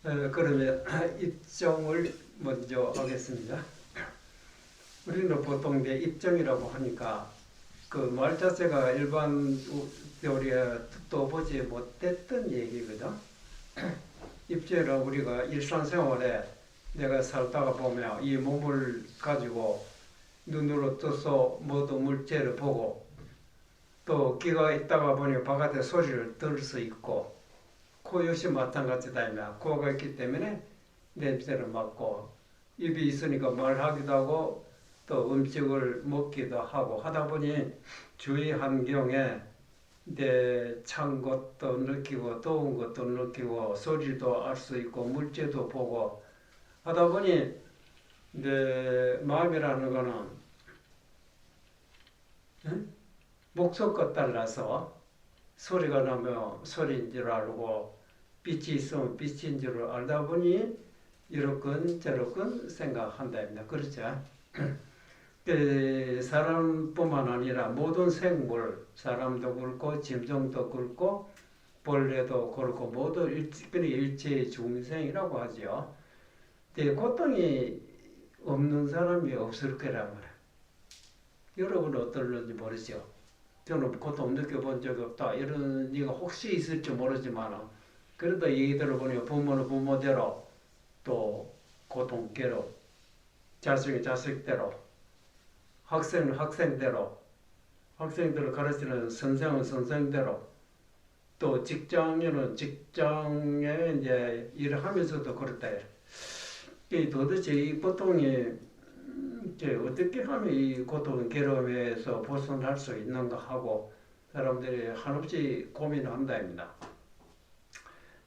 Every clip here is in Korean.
그러면 입정을 먼저 하겠습니다. 우리는 보통 이제 입정이라고 하니까 그 말 자체가 일반 우리가 듣도 보지 못했던 얘기거든. 입정이라 우리가 일상생활에 내가 살다가 보면 이 몸을 가지고 눈으로 떠서 모든 물체를 보고 또 귀가 있다가 보니 바깥에 소리를 들을 수 있고 코 역시 마찬가지다. 코가 있기 때문에 냄새를 맡고 입이 있으니까 말하기도 하고 또 음식을 먹기도 하고 하다 보니 주위 환경에 찬 것도 느끼고 더운 것도 느끼고 소리도 알 수 있고 물체도 보고 하다 보니 내 마음이라는 거는 목소껏 달라서 소리가 나면 소리인 줄 알고 빛이 있으면 빛인 줄 알다 보니 이렇건 저렇건 생각한답니다. 그렇죠? 사람뿐만 아니라 모든 생물, 사람도 그렇고 짐승도 그렇고 벌레도 그렇고 모두 일체 중생이라고 하죠. 고통이 없는 사람이 없을 거란 말이에요. 여러분은 어떨는지 모르죠. 저는 고통 느껴본 적이 없다. 이런 얘기가 혹시 있을지 모르지만 그래도 얘기 들어보니 부모는 부모대로 또 고통대로 자식은 자식대로 학생은 학생대로 학생들을 가르치는 선생은 선생대로 또 직장인은 직장에 이제 일을 하면서도 그렇다. 도대체 이 고통이 어떻게 하면 이 고통 괴로움에서 벗어날 수 있는가 하고 사람들이 한없이 고민한다입니다.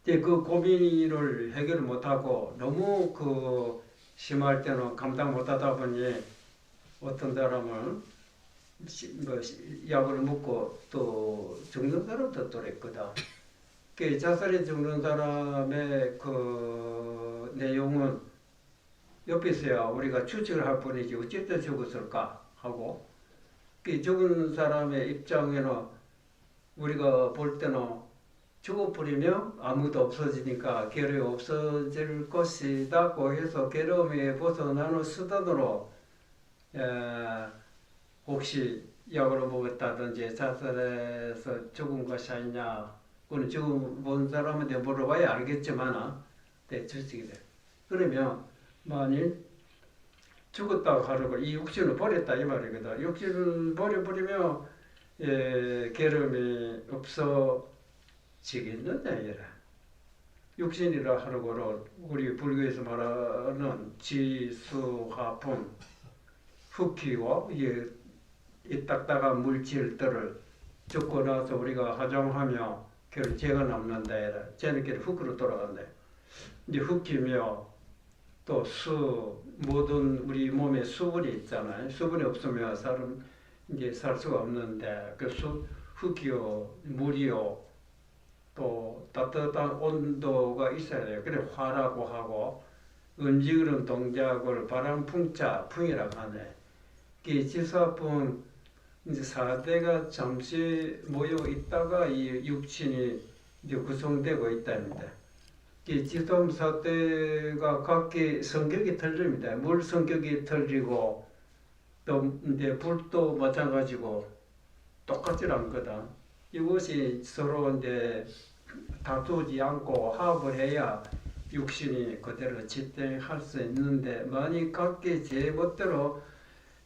그 고민을 해결 못하고 너무 심할 때는 감당 못하다 보니 어떤 사람은 약을 먹고 또 죽는 사람도 또 있거든. 자살해 죽는 사람의 그 내용은 옆에서야 우리가 추측을 할 뿐이지 어쨌든 죽었을까 하고 죽은 사람의 입장에는 우리가 볼 때는 죽어버리면 아무도 없어지니까 괴로움이 없어질 것이다 해서 괴로움에 벗어나는 수단으로 혹시 약을 먹었다든지 자살해서 죽은 것이 아니냐 그건 죽은 사람한테 물어봐야 알겠지만 추측이 돼. 그러면 만일 죽었다고 하려고 이 육신을 버렸다 이 말이거든. 육신을 버려버리면 괴로움이 없어지겠느냐 이래. 육신이라 하려고는 우리 불교에서 말하는 지수화품 흙기와 이 딱딱한 물질들을 죽고 나서 우리가 화장하며 결국 죄가 남는다 이래. 죄는 결국 흙으로 돌아간다. 이제 흙이며 또 모든 우리 몸에 수분이 있잖아요. 수분이 없으면 사람 이제 살 수가 없는데 흙이요, 물이요, 또 따뜻한 온도가 있어야 돼요. 그래 화라고 하고 움직이는 동작을 바람풍자, 풍이라고 하네. 이 지수화풍 이제 4대가 잠시 모여 있다가 이 육신이 이제 구성되고 있답니다. 이 지수화풍 4대가 각기 성격이 틀립니다. 물 성격이 틀리고 또 이제 불도 마찬가지고 똑같지 않거든. 이것이 서로 이제 다투지 않고 화합을 해야 육신이 그대로 집행할 수 있는데 만약 각기 제 멋대로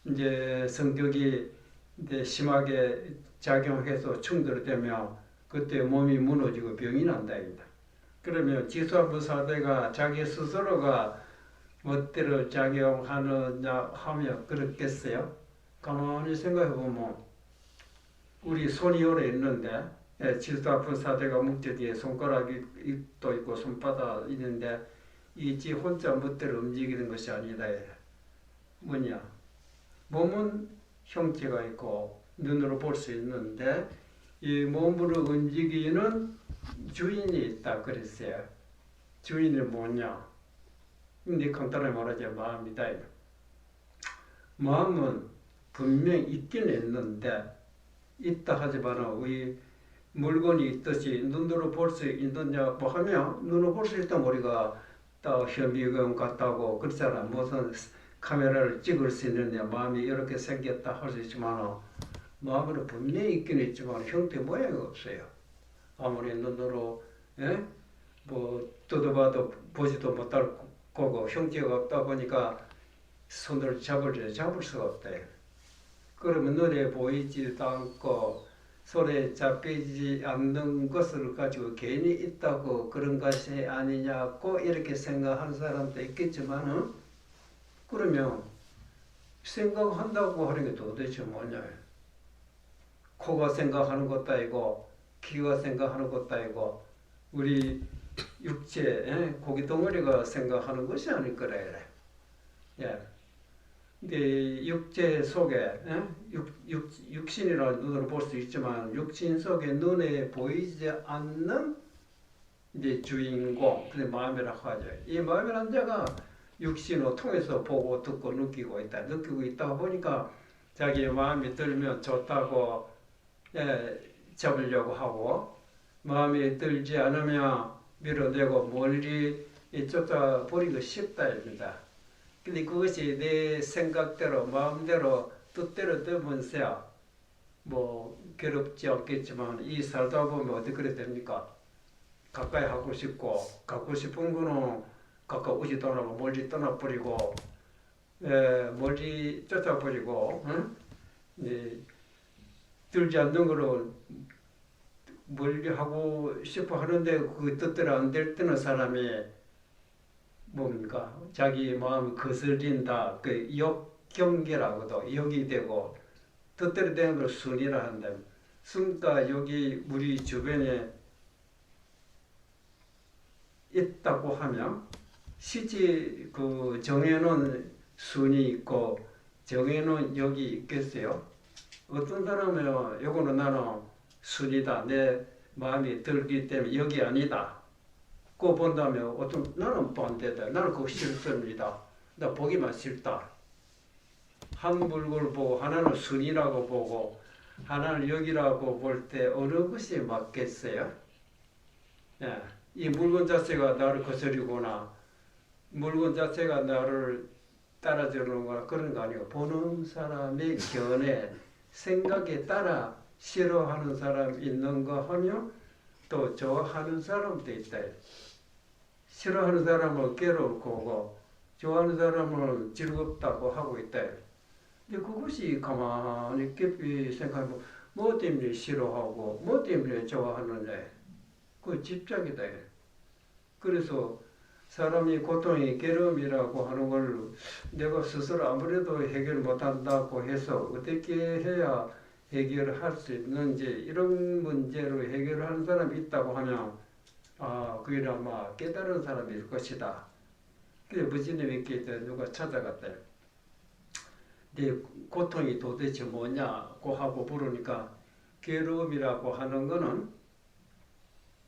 이제 성격이 이제 심하게 작용해서 충돌되면 그때 몸이 무너지고 병이 난다입니다. 그러면 지수화풍 4대가 자기 스스로가 멋대로 작용하느냐 하면 그렇겠어요? 가만히 생각해 보면 우리 손이 오래 있는데 지수화풍 4대가 묵지 뒤에 손가락이 또 있고 손바닥 있는데 이 지 혼자 멋대로 움직이는 것이 아니다. 뭐냐? 몸은 형체가 있고 눈으로 볼 수 있는데 이 몸으로 움직이는 주인이 있다 그랬어요. 주인이 뭐냐? 근데 간단하게 말하자면 마음이다. 마음은 분명히 있긴 있는데 있다 하지만 우리 물건이 있듯이 눈으로 볼 수 있느냐 뭐 하면 눈으로 볼 수 있다면 우리가 또 현미경 같다고 그렇잖아. 무슨 카메라를 찍을 수 있느냐 마음이 이렇게 생겼다 할 수 있지만 마음으로 분명히 있긴 있지만 형태 모양이 없어요. 아무리 눈으로 예? 뭐 뜯어봐도 보지도 못할 거고 형태가 없다 보니까 손을 잡을 수가 없다. 그러면 눈에 보이지도 않고 손에 잡히지 않는 것을 가지고 괜히 있다고 그런 것이 아니냐고 이렇게 생각하는 사람도 있겠지만 그러면 생각한다고 하는 게 도대체 뭐냐. 코가 생각하는 것도 아니고 귀가 생각하는 것도 아니고 우리 육체 고기 덩어리가 생각하는 것이 아닐 거라 그래. 예. 근데 육체 속에 육신이라 눈으로 볼 수 있지만 육신 속에 눈에 보이지 않는 이제 주인공, 근데 마음이라고 하죠. 이 마음이라는 자가 육신을 통해서 보고 듣고 느끼고 있다. 느끼고 있다 보니까 자기의 마음이 들면 좋다고 잡으려고 하고 마음이 들지 않으면 밀어내고 멀리 쫓아버리기 쉽다 입니다. 근데 그것이 내 생각대로 마음대로 뜻대로 되면서야 뭐 괴롭지 않겠지만 이 살다 보면 어떻게 그래 됩니까? 가까이 하고 싶고 갖고 싶은 거는 가까우지 떠나고 멀리 떠나버리고 멀리 쫓아버리고 들지 않는 거로 멀리 하고 싶어 하는데 그 뜻대로 안 될 때는 사람이 뭡니까? 자기 마음이 거슬린다. 그 역경계라고도 역이 되고 뜻대로 되는 걸 순이라 한다. 순가 여기 우리 주변에 있다고 하면 실제 그 정해놓은 순이 있고 정해놓은 역이 있겠어요? 어떤 사람은 요거는 나는 순이다. 내 마음이 들기 때문에 역이 아니다. 그거 본다면 어떤 나는 반대다. 나는 그거 싫습니다. 나 보기만 싫다. 한 물건을 보고 하나는 순이라고 보고 하나는 역이라고 볼 때 어느 것이 맞겠어요? 예. 이 물건 자체가 나를 거스리거나 물건 자체가 나를 따라주는 거나 그런 거 아니고 보는 사람의 견해, 생각에 따라 싫어하는 사람 있는 거 하며 또 좋아하는 사람도 있다. 싫어하는 사람은 괴로울 거고 좋아하는 사람은 즐겁다고 하고 있다. 근데 그것이 가만히 깊이 생각하면 뭐 때문에 싫어하고 뭐 때문에 좋아하느냐. 그 집착이다. 그래서 사람이 고통이 괴로움이라고 하는 걸 내가 스스로 아무래도 해결 못한다고 해서 어떻게 해야 해결할 수 있는지 이런 문제를 해결하는 사람이 있다고 하면 그게 아마 깨달은 사람일 것이다. 그래 무진님이 있기 때문에 누가 찾아갔대. 네 고통이 도대체 뭐냐고 하고 물으니까 괴로움이라고 하는 거는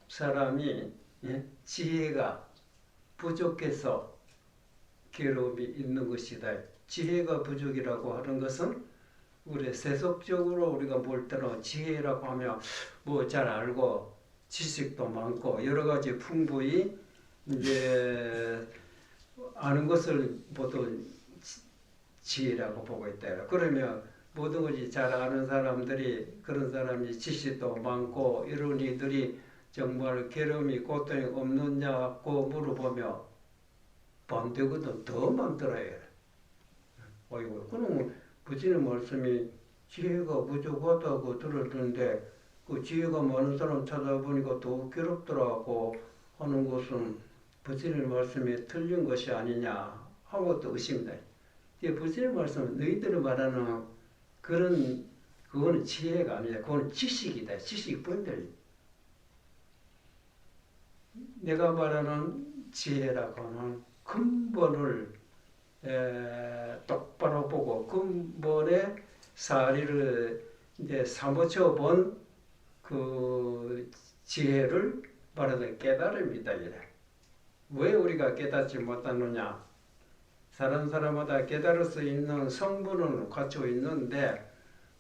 사람이 지혜가 부족해서 괴로움이 있는 것이다. 지혜가 부족이라고 하는 것은 우리 세속적으로 우리가 볼 때는 지혜라고 하면 뭐 잘 알고 지식도 많고 여러 가지 풍부히 이제 아는 것을 보통 지혜라고 보고 있다. 그러면 모든 것이 잘 아는 사람들이 그런 사람이 지식도 많고 이런 이들이 정말 괴로움이 고통이 없느냐고 물어보며 반대거든 더 많더라요. 어이구, 그럼 부처님 말씀이 지혜가 부족하다고 들었는데 그 지혜가 많은 사람 찾아보니까 더 괴롭더라고 하는 것은 부처님 말씀이 틀린 것이 아니냐 하고 또 의심다. 부처님 말씀은 너희들이 말하는 그거는 지혜가 아니야. 그건 지식이다. 지식뿐이다. 내가 말하는 지혜라고 하는 근본을 똑바로 보고 근본의 사리를 이제 사무쳐 본 그 지혜를 말하는 깨달음이다. 왜 우리가 깨닫지 못하느냐? 사람마다 깨달을 수 있는 성분은 갖추고 있는데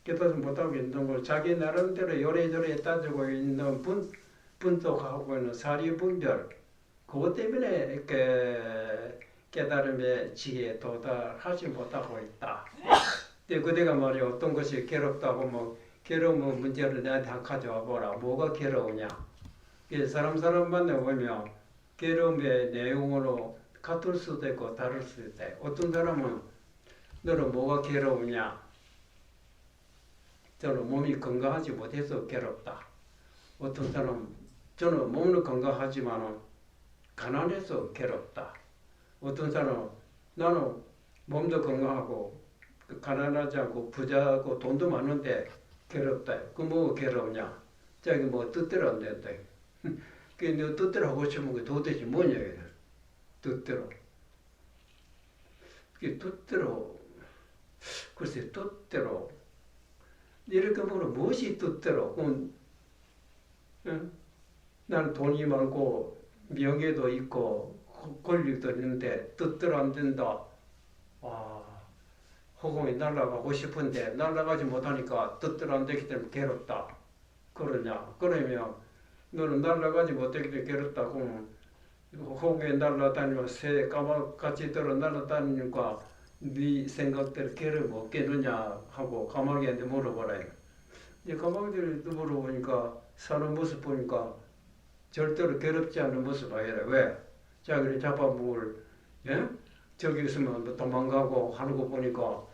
깨닫지 못하고 있는 걸 자기 나름대로 요래저래 따지고 있는 분석하고 있는 사리분별 그것 때문에 이렇게 깨달음의 지혜에 도달하지 못하고 있다. 근데 그대가 말이야 어떤 것이 괴롭다고 뭐 괴로운 문제를 내한테 한 가져와 보라. 뭐가 괴로우냐? 사람 만나보면 괴로움의 내용으로 같을 수도 있고 다를 수도 있다. 어떤 사람은 너는 뭐가 괴로우냐? 저는 몸이 건강하지 못해서 괴롭다. 어떤 사람은 저는 몸은 건강하지만 가난해서 괴롭다. 어떤 사람은 나는 몸도 건강하고 가난하지 않고 부자고 돈도 많은데 괴롭다. 그 뭐가 괴롭냐? 자기 뭐 뜻대로 안 된다. 그게 너 뜻대로 하고 싶은 게 도대체 뭐냐? 뜻대로. 그게 뜻대로. 글쎄 뜻대로. 이렇게 보면 무엇이 뜻대로? 응? 나는 돈이 많고 명예도 있고 권력도 있는데 뜻대로 안 된다. 와, 허공에 날아가고 싶은데 날아가지 못하니까 뜻대로 안 되기 때문에 괴롭다. 그러냐? 그러면 너는 날아가지 못하기 때문에 괴롭다고 허공에 날아다니면 새 까마같이 들어 날아다니니까 네 생각대로 괴로움 없겠느냐 하고 까마귀한테 물어보라. 이제 까마귀한테 물어보니까 사는 모습 보니까 절대로 괴롭지 않는 모습 아니라 왜? 자기를 잡아먹을 예? 저기 있으면 뭐 도망가고 하는 거 보니까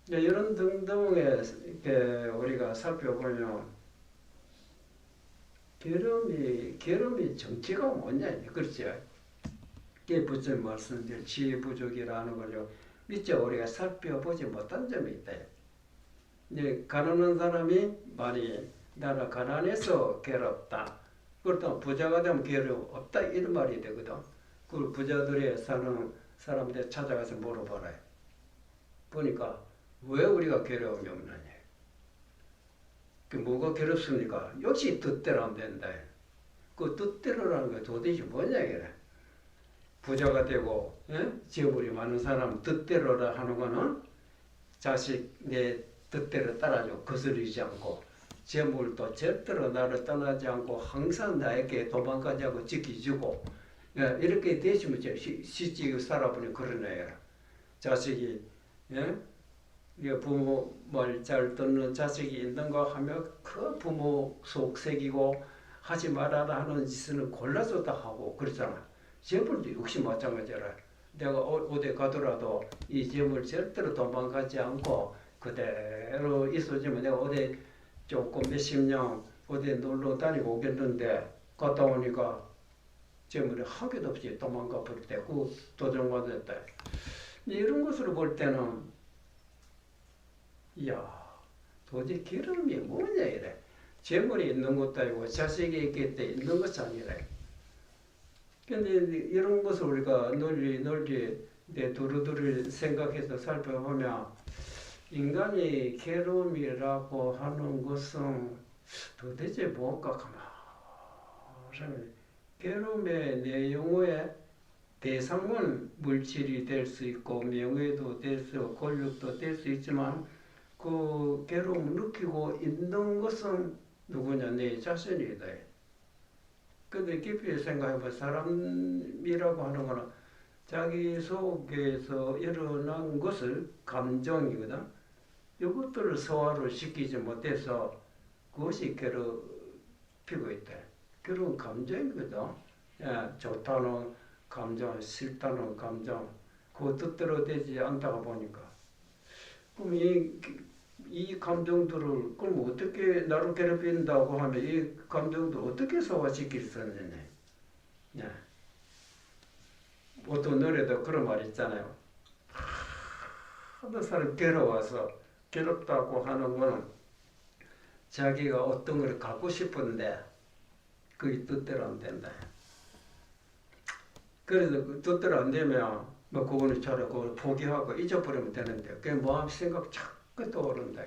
이런 등등의 이렇게 우리가 살펴보면 괴로움이 정체가 뭐냐 그렇죠? 이게 부처님 말씀드린 지혜 부족이라는 걸요 미처 우리가 살펴보지 못한 점이 있다. 이제 가난한 사람이 많이 나는 가난해서 괴롭다. 그렇다면 부자가 되면 괴로움 없다 이런 말이 되거든. 그 부자들이 사는 사람들 찾아가서 물어봐라. 보니까 왜 우리가 괴로움이 없느냐. 그 뭐가 괴롭습니까? 역시 뜻대로 안 된다. 그 뜻대로라는 게 도대체 뭐냐 이래. 부자가 되고 재물이 많은 사람 뜻대로라 하는 거는 자식 내 뜻대로 따라줘 거스르지 않고 재물도 절대로 나를 떠나지 않고 항상 나에게 도망가지 않고 지켜주고 이렇게 되시면 실제 살아보니 그러네요. 자식이 부모 말 잘 듣는 자식이 있는가 하면 그 부모 속 새기고 하지 말아라 하는 짓을 골라서 다 하고 그러잖아. 재물도 역시 마찬가지라. 내가 어디 가더라도 이 재물 절대로 도망가지 않고 그대로 있어주면 내가 어디 조금 몇십 년 어디 놀러 다니고 오겠는데 갔다 오니까 재물이 한 개도 없이 도망가 버릴 때 그 도전받을 때 이런 것으로 볼 때는 이야 도대체 괴로움이 뭐냐 이래. 재물이 있는 것도 아니고 자식이 있기 때문에 있는 것이 아니라. 근데 이런 것을 우리가 널리 내 두루두루 생각해서 살펴보면 인간이 괴로움이라고 하는 것은 도대체 뭔가 가만히 괴로움의 내용의 대상은 물질이 될 수 있고 명예도 될 수 있고 권력도 될 수 있지만 그 괴로움을 느끼고 있는 것은 누구냐? 내 자신이다. 근데 깊이 생각해보면 사람이라고 하는 거는 자기 속에서 일어난 것을 감정이거든. 이것들을 소화를 시키지 못해서 그것이 괴롭히고 있다. 괴로운 감정이거든. 좋다는 감정, 싫다는 감정, 그 뜻대로 되지 않다가 보니까. 그럼 이 감정들을 그럼 어떻게 나를 괴롭힌다고 하면 이 감정들 어떻게 소화시킬 수 있느냐. 어떤 노래도 그런 말 있잖아요. 하도 사람 괴로워서 괴롭다고 하는 거는 자기가 어떤 걸 갖고 싶은데 그게 뜻대로 안 된다. 그래서 그 뜻대로 안 되면 뭐 그거는 차라리 그걸 포기하고 잊어버리면 되는데 그게 마음 생각 자꾸 떠오른다.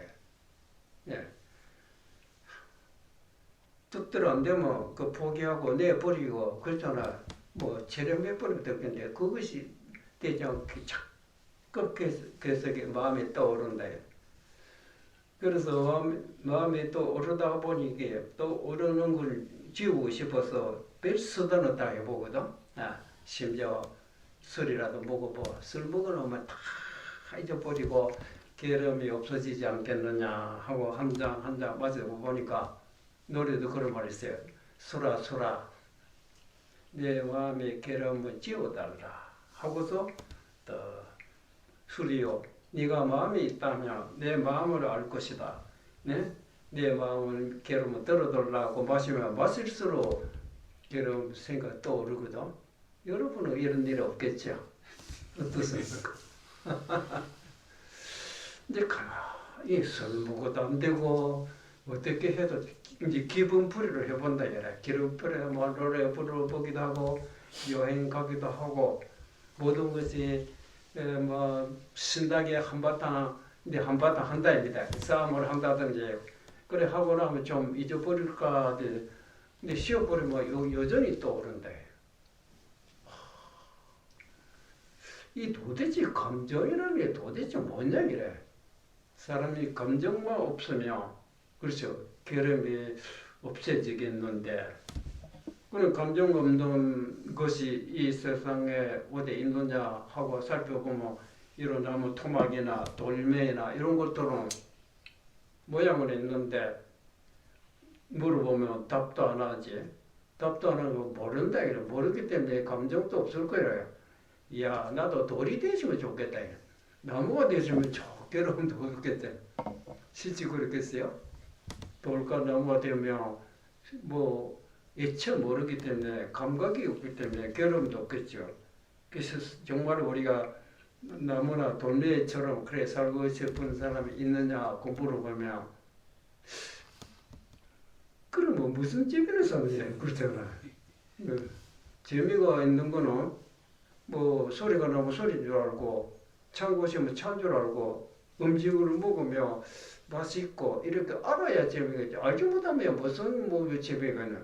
뜻대로 안 되면 그 포기하고 내버리고 그렇잖아. 뭐 체념해버리면 되겠는데 그것이 되지 않게 자꾸 계속 마음에 떠오른다. 그래서 마음이 또 오르다 보니 이게 또 오르는 걸 지우고 싶어서 별 수단을 다 해보거든. 심지어 술이라도 먹어보. 술 먹어놓으면 다 잊어버리고 게으름이 없어지지 않겠느냐 하고 한 잔 한 잔 마셔보니까 노래도 그런 말 있어요. 술아 술아 내 마음의 게으름을 지워달라 하고서 또 술이요 네가 마음이 있다면 내 마음을 알 것이다. 네? 내 마음을 게으름을 떨어들라고 마시면 마실수록 게으름 생각 떠오르거든. 여러분은 이런 일 없겠죠? 어떻습니까? 이제 가만히 술 먹어도 안 되고 어떻게 해도 이제 기분풀이를 해본다 이래. 기분풀이 뭐 노래 불러보기도 하고 여행 가기도 하고 모든 것이 뭐 신나게 한바탕 이제 한바탕 한다입니다. 싸움을 한다든지 그래 하고 나면 좀 잊어버릴까 근데 쉬어버리면 여전히 떠오른다. 이 도대체 감정이라는 게 도대체 뭐냐 이래. 사람이 감정만 없으면 그렇죠. 게으름이 없어지겠는데 그런 감정 없는 것이 이 세상에 어디 있느냐 하고 살펴보면 이런 나무 토막이나 돌멩이나 이런 것들은 모양은 있는데 물어보면 답도 안 하지. 답도 안 하고 모른다 이래. 모르기 때문에 감정도 없을 거예요. 야 나도 돌이 되시면 좋겠다. 나무가 되시면 괴로움도 없겠다. 실제 그렇겠어요? 돌과 나무가 되면 뭐 애처 모르기 때문에 감각이 없기 때문에 괴로움도 없겠죠. 그래서 정말 우리가 나무나 돌멩이처럼 그래 살고 싶은 사람이 있느냐고 물어보면 그러면 무슨 재미를 사느냐 그렇잖아. 재미가 있는 거는 뭐 소리가 나면 소리인 줄 알고 찬 곳이면 찬 줄 알고 음식을 먹으면 맛있고 이렇게 알아야 재미가 있죠. 알지 못하면 무슨 뭐 재미가 있나.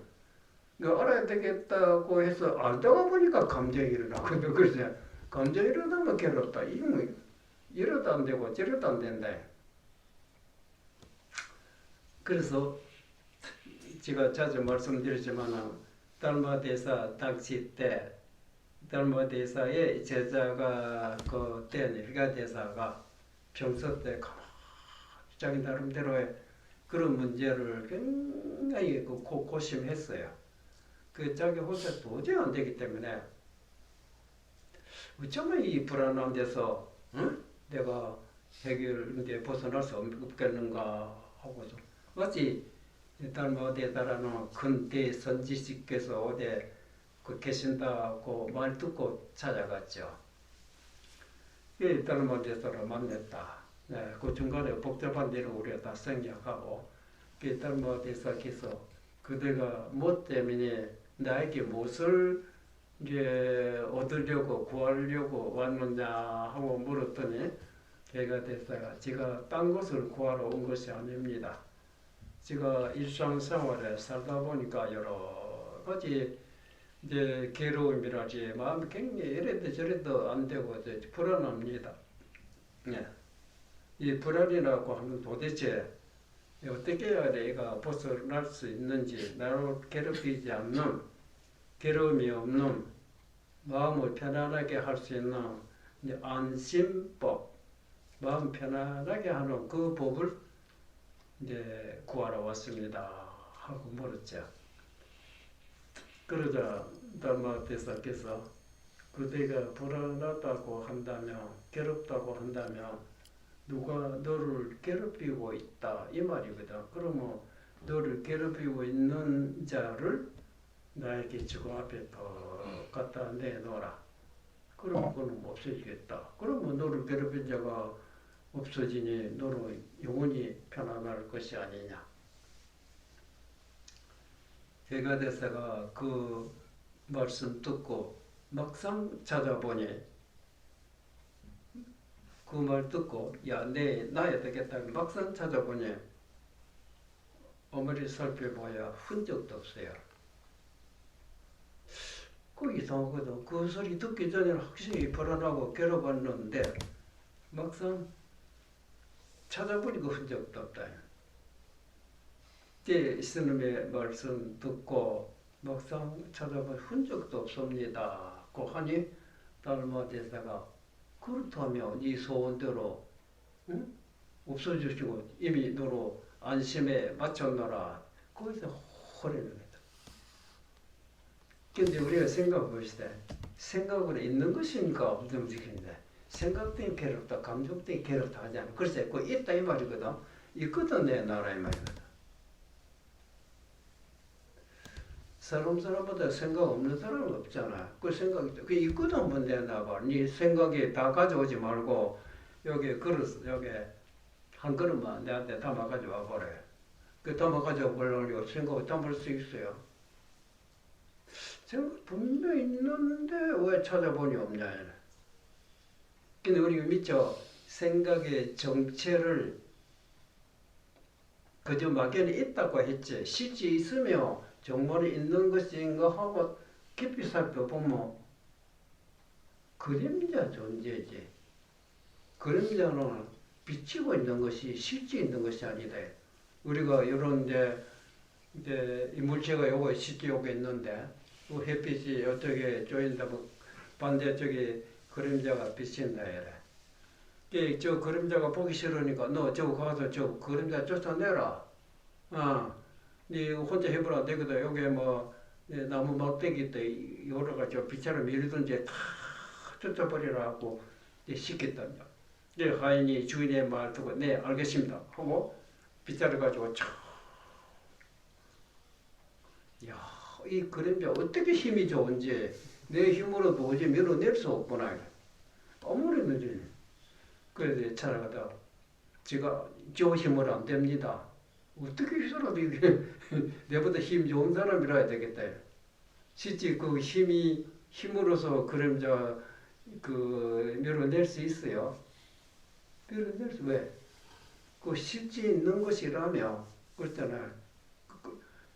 알아야 되겠다고 해서 알다가 보니까 감정이 일어나거든. 그래서 감정이 일어나면 괴롭다. 이거 이러도 안 되고 저러도 안 된다. 그래서 제가 자주 말씀드리지만 달마대사 당시 때 달마대사의 제자가 그때 힐가대사가 평소 때 자기 나름대로의 그런 문제를 굉장히 고심했어요. 그 자기 혼자 도저히 안 되기 때문에 어쩌면 이 불안한 데서 내가 해결인데 벗어날 수 없겠는가 하고서 마치 달마대사라는 큰 대선지식께서 어디 계신다고 말 듣고 찾아갔죠. 이 달마대사를 만났다. 네, 그 중간에 복잡한 일을 우리가 다 생략하고 이 달마대사께서 그대가 뭐 때문에 나에게 무엇을 이제 얻으려고 구하려고 왔느냐 하고 물었더니 걔가 대사가 제가 딴 것을 구하러 온 것이 아닙니다. 제가 일상생활에 살다 보니까 여러 가지 이제 괴로움이라지 마음이 굉장히 이래도 저래도 안 되고 이제 불안합니다. 네. 이 불안이라고 하면 도대체 어떻게 해야 내가 벗어날 수 있는지 나를 괴롭히지 않는 괴로움이 없는 마음을 편안하게 할 수 있는 안심법 마음 편안하게 하는 그 법을 이제 구하러 왔습니다 하고 물었죠. 그러자 달마대사께서 그대가 불안하다고 한다면 괴롭다고 한다면 누가 너를 괴롭히고 있다 이 말이거든. 그러면 너를 괴롭히고 있는 자를 나에게 지구 앞에 더 갖다 내놓아라. 그러면 그는 없어지겠다. 그러면 너를 괴롭힌 자가 없어지니 너는 영원히 편안할 것이 아니냐. 회가대사가 그 말씀 듣고 막상 찾아보니 그 말 듣고 야 내 나야 되겠다 막상 찾아보니 아무리 살펴봐야 흔적도 없어요. 그 이상하거든. 그 소리 듣기 전에는 확실히 불안하고 괴로웠는데 막상 찾아보니까 흔적도 없다. 때 스님의 말씀 듣고 막상 찾아본 흔적도 없습니다. 그 하니 달마 대사가 그렇다면 네 소원대로 응? 없어지시고 이미 너로 안심에 맞췄노라. 거기서 허리는 거다. 근데 우리가 생각해 봅시다. 생각으로 있는 것이니까 없는 것인데 생각 때문에 괴롭다, 감정 때문에 괴롭다 하지 않아. 글쎄, 그 있다 이 말이거든. 있거든 내 나라 이 말이거든. 사람보다 생각 없는 사람은 없잖아. 그 생각이 그 있거든 한번 내놔봐. 네 생각이 다 가져오지 말고 여기 그릇 여기 한 그릇만 내한테 담아 가져와 보래. 그 담아 가져와 보려고 생각을 담을 수 있어요. 생각 분명히 있는데 왜 찾아보니 없냐. 근데 우리가 믿죠. 생각의 정체를 그저 막연히 있다고 했지. 실제 있으며 정말이 있는 것인가 하고 깊이 살펴보면 그림자 존재지. 그림자는 비치고 있는 것이 실제 있는 것이 아니다. 우리가 이런 이제 이 물체가 요거 실제 요거 있는데 그 햇빛이 어떻게 조인다면 반대쪽에 그림자가 비친다 이래. 저 그림자가 보기 싫으니까 너 저거 가서 저 그림자 쫓아내라. 네 혼자 해보라 되거든. 여기 뭐 나무 막대기 때 여러 가지 빛으로 밀든지 다 쫓아버리라 하고 시켰단다. 하인이 주인의 말 듣고 네 알겠습니다 하고 빗자루 가지고 촥. 야, 이 그림자 어떻게 힘이 좋은지 내 힘으로 도저히 밀어낼 수 없구나. 아무리 늦지. 그래서 찾아가다 제가 저 힘으로 안 됩니다. 어떻게 해서라도 이게 내보다 힘 좋은 사람이라 해야 되겠다. 실제 그 힘으로서 그림자 밀어낼 수 있어요. 밀어낼 수 왜? 그 실제 있는 것이라며 그렇잖아요.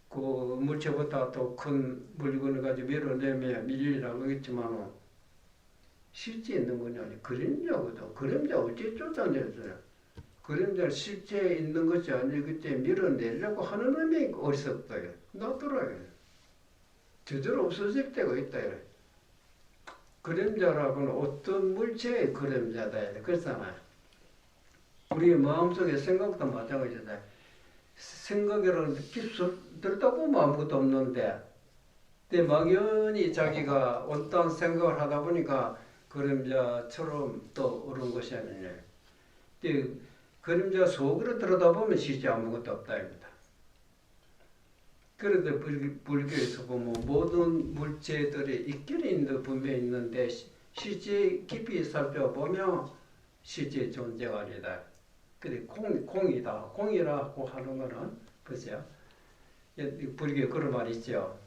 그 물체보다 더 큰 물건을 가지고 밀어내면 밀리라고 하겠지만 실제 있는 거냐 그림자거든. 그림자 어찌 쫓아내서요. 그림자 실제 있는 것이 아니기 때문에 밀어내려고 하는 놈이 어리석다. 놔둬라. 저절로 없어질 때가 있다. 그림자라고는 어떤 물체의 그림자다. 그렇잖아요. 우리 마음속에 생각도 마찬가지다. 생각이라는 깊이 들다 보면 아무것도 없는데 근데 막연히 자기가 어떤 생각을 하다 보니까 그림자처럼 떠오른 것이 아니냐. 그림자 속으로 들여다보면 실제 아무것도 없다입니다. 그런데 불교에서 보면 모든 물체들이 있기는 있는 분명히 있는데 실제 깊이 살펴보면 실제 존재가 아니다. 근데 공이다. 공이라고 하는 거는 보세요. 불교에 그런 말이 있죠.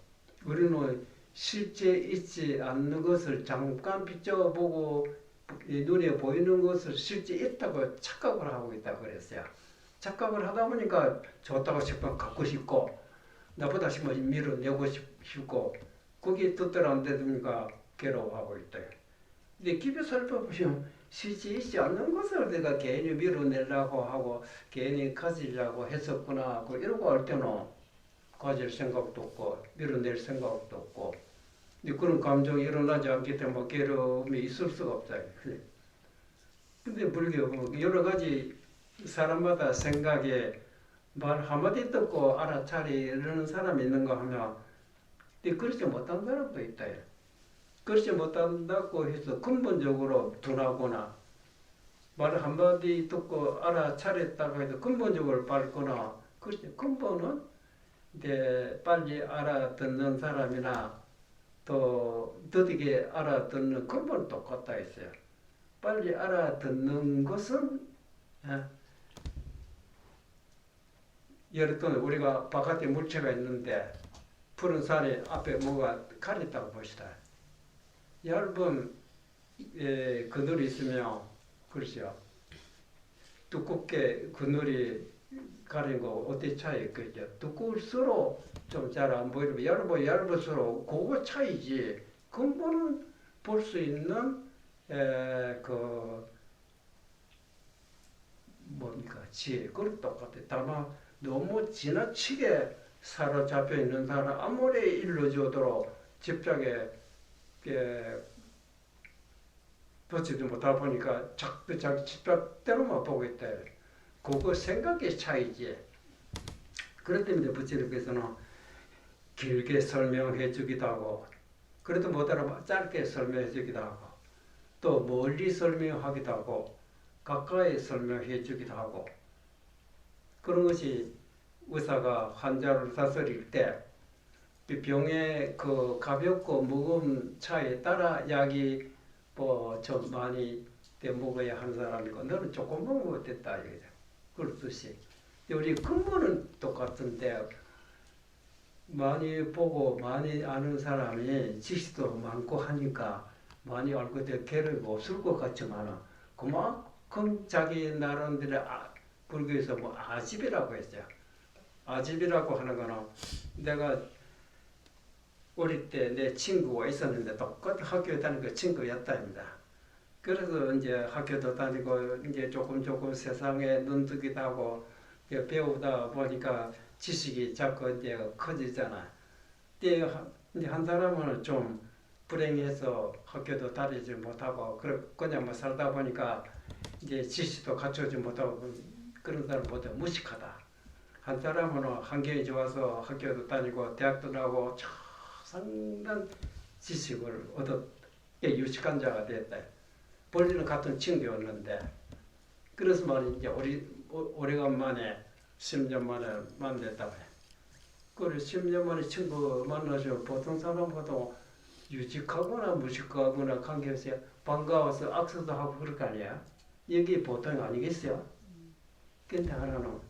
우리는 실제 있지 않는 것을 잠깐 비춰보고 눈에 보이는 것을 실제 있다고 착각을 하고 있다고 그랬어요. 착각을 하다 보니까 좋다고 싶으면 갖고 싶고 나보다 싶으면 밀어내고 싶고 그게 뜻대로 안 되니까 괴로워하고 있다. 근데 깊이 살펴보시면 실제 있지 않는 것을 내가 괜히 밀어내려고 하고 괜히 가지려고 했었구나 이러고 할 때는 가질 생각도 없고 밀어낼 생각도 없고 그런 감정이 일어나지 않기 때문에 괴로움이 있을 수가 없다. 근데 불교 여러 가지 사람마다 생각에 말 한마디 듣고 알아차리는 사람이 있는가 하면 그렇지 못한 사람도 있다. 그렇지 못한다고 해서 근본적으로 둔하거나 말 한마디 듣고 알아차렸다고 해서 근본적으로 밝거나 그렇지 근본은 이제 빨리 알아듣는 사람이나 또 더디게 알아듣는 근본은 똑같다 했어요. 빨리 알아듣는 것은 예를 들어 우리가 바깥에 물체가 있는데 푸른 산에 앞에 뭐가 가렸다고 봅시다. 얇은 그늘이 있으면 그렇죠. 두껍게 그늘이 가린 거 어때 차이 있겠죠. 두꺼울수록 좀 잘 안 보이고 얇을수록 그거 차이지. 근본은 볼 수 있는 그 뭡니까 지혜 그것 똑같아. 다만 너무 지나치게 사로잡혀 있는 사람 아무리 일러주어도 집착에 버티지 못하다 보니까 자꾸 자기 집착대로만 보고 있다. 그거 생각의 차이지. 그렇기 때문에 부처님께서는 길게 설명해 주기도 하고 그래도 못 알아봐 짧게 설명해 주기도 하고 또 멀리 설명하기도 하고 가까이 설명해 주기도 하고 그런 것이 의사가 환자를 다스릴 때 병의 그 가볍고 무거운 차에 따라 약이 뭐 좀 많이 먹어야 하는 사람이고 너는 조금 먹으면 됐다 이거죠. 그렇듯이 우리 근본은 똑같은데 많이 보고 많이 아는 사람이 지식도 많고 하니까 많이 알고 될 괴롭이 없을 것 같지만 그만큼 자기 나름대로 불교에서 뭐 아집이라고 했어요. 아집이라고 하는 거는 내가 어릴 때 내 친구가 있었는데 똑같은 학교에 다니는 친구였답니다. 그래서 이제 학교도 다니고 이제 조금 세상에 눈뜨기도 하고 배우다 보니까 지식이 자꾸 이제 커지잖아. 이제 한 사람은 좀 불행해서 학교도 다니지 못하고 그냥 뭐 살다 보니까 이제 지식도 갖추지 못하고 그런 사람보다 무식하다. 한 사람은 환경이 좋아서 학교도 다니고 대학도 나오고 상당한 지식을 얻어 유식한 자가 됐다. 본인은 같은 친구였는데 그래서 말이지 오래간만에 10년 만에 만났다고 해. 그래 10년 만에 친구 만나서 보통 사람보다 유직하거나 무식하거나 관계없이 반가워서 악수도 하고 그럴 거 아니야. 이게 보통 아니겠어요? 근데 하나는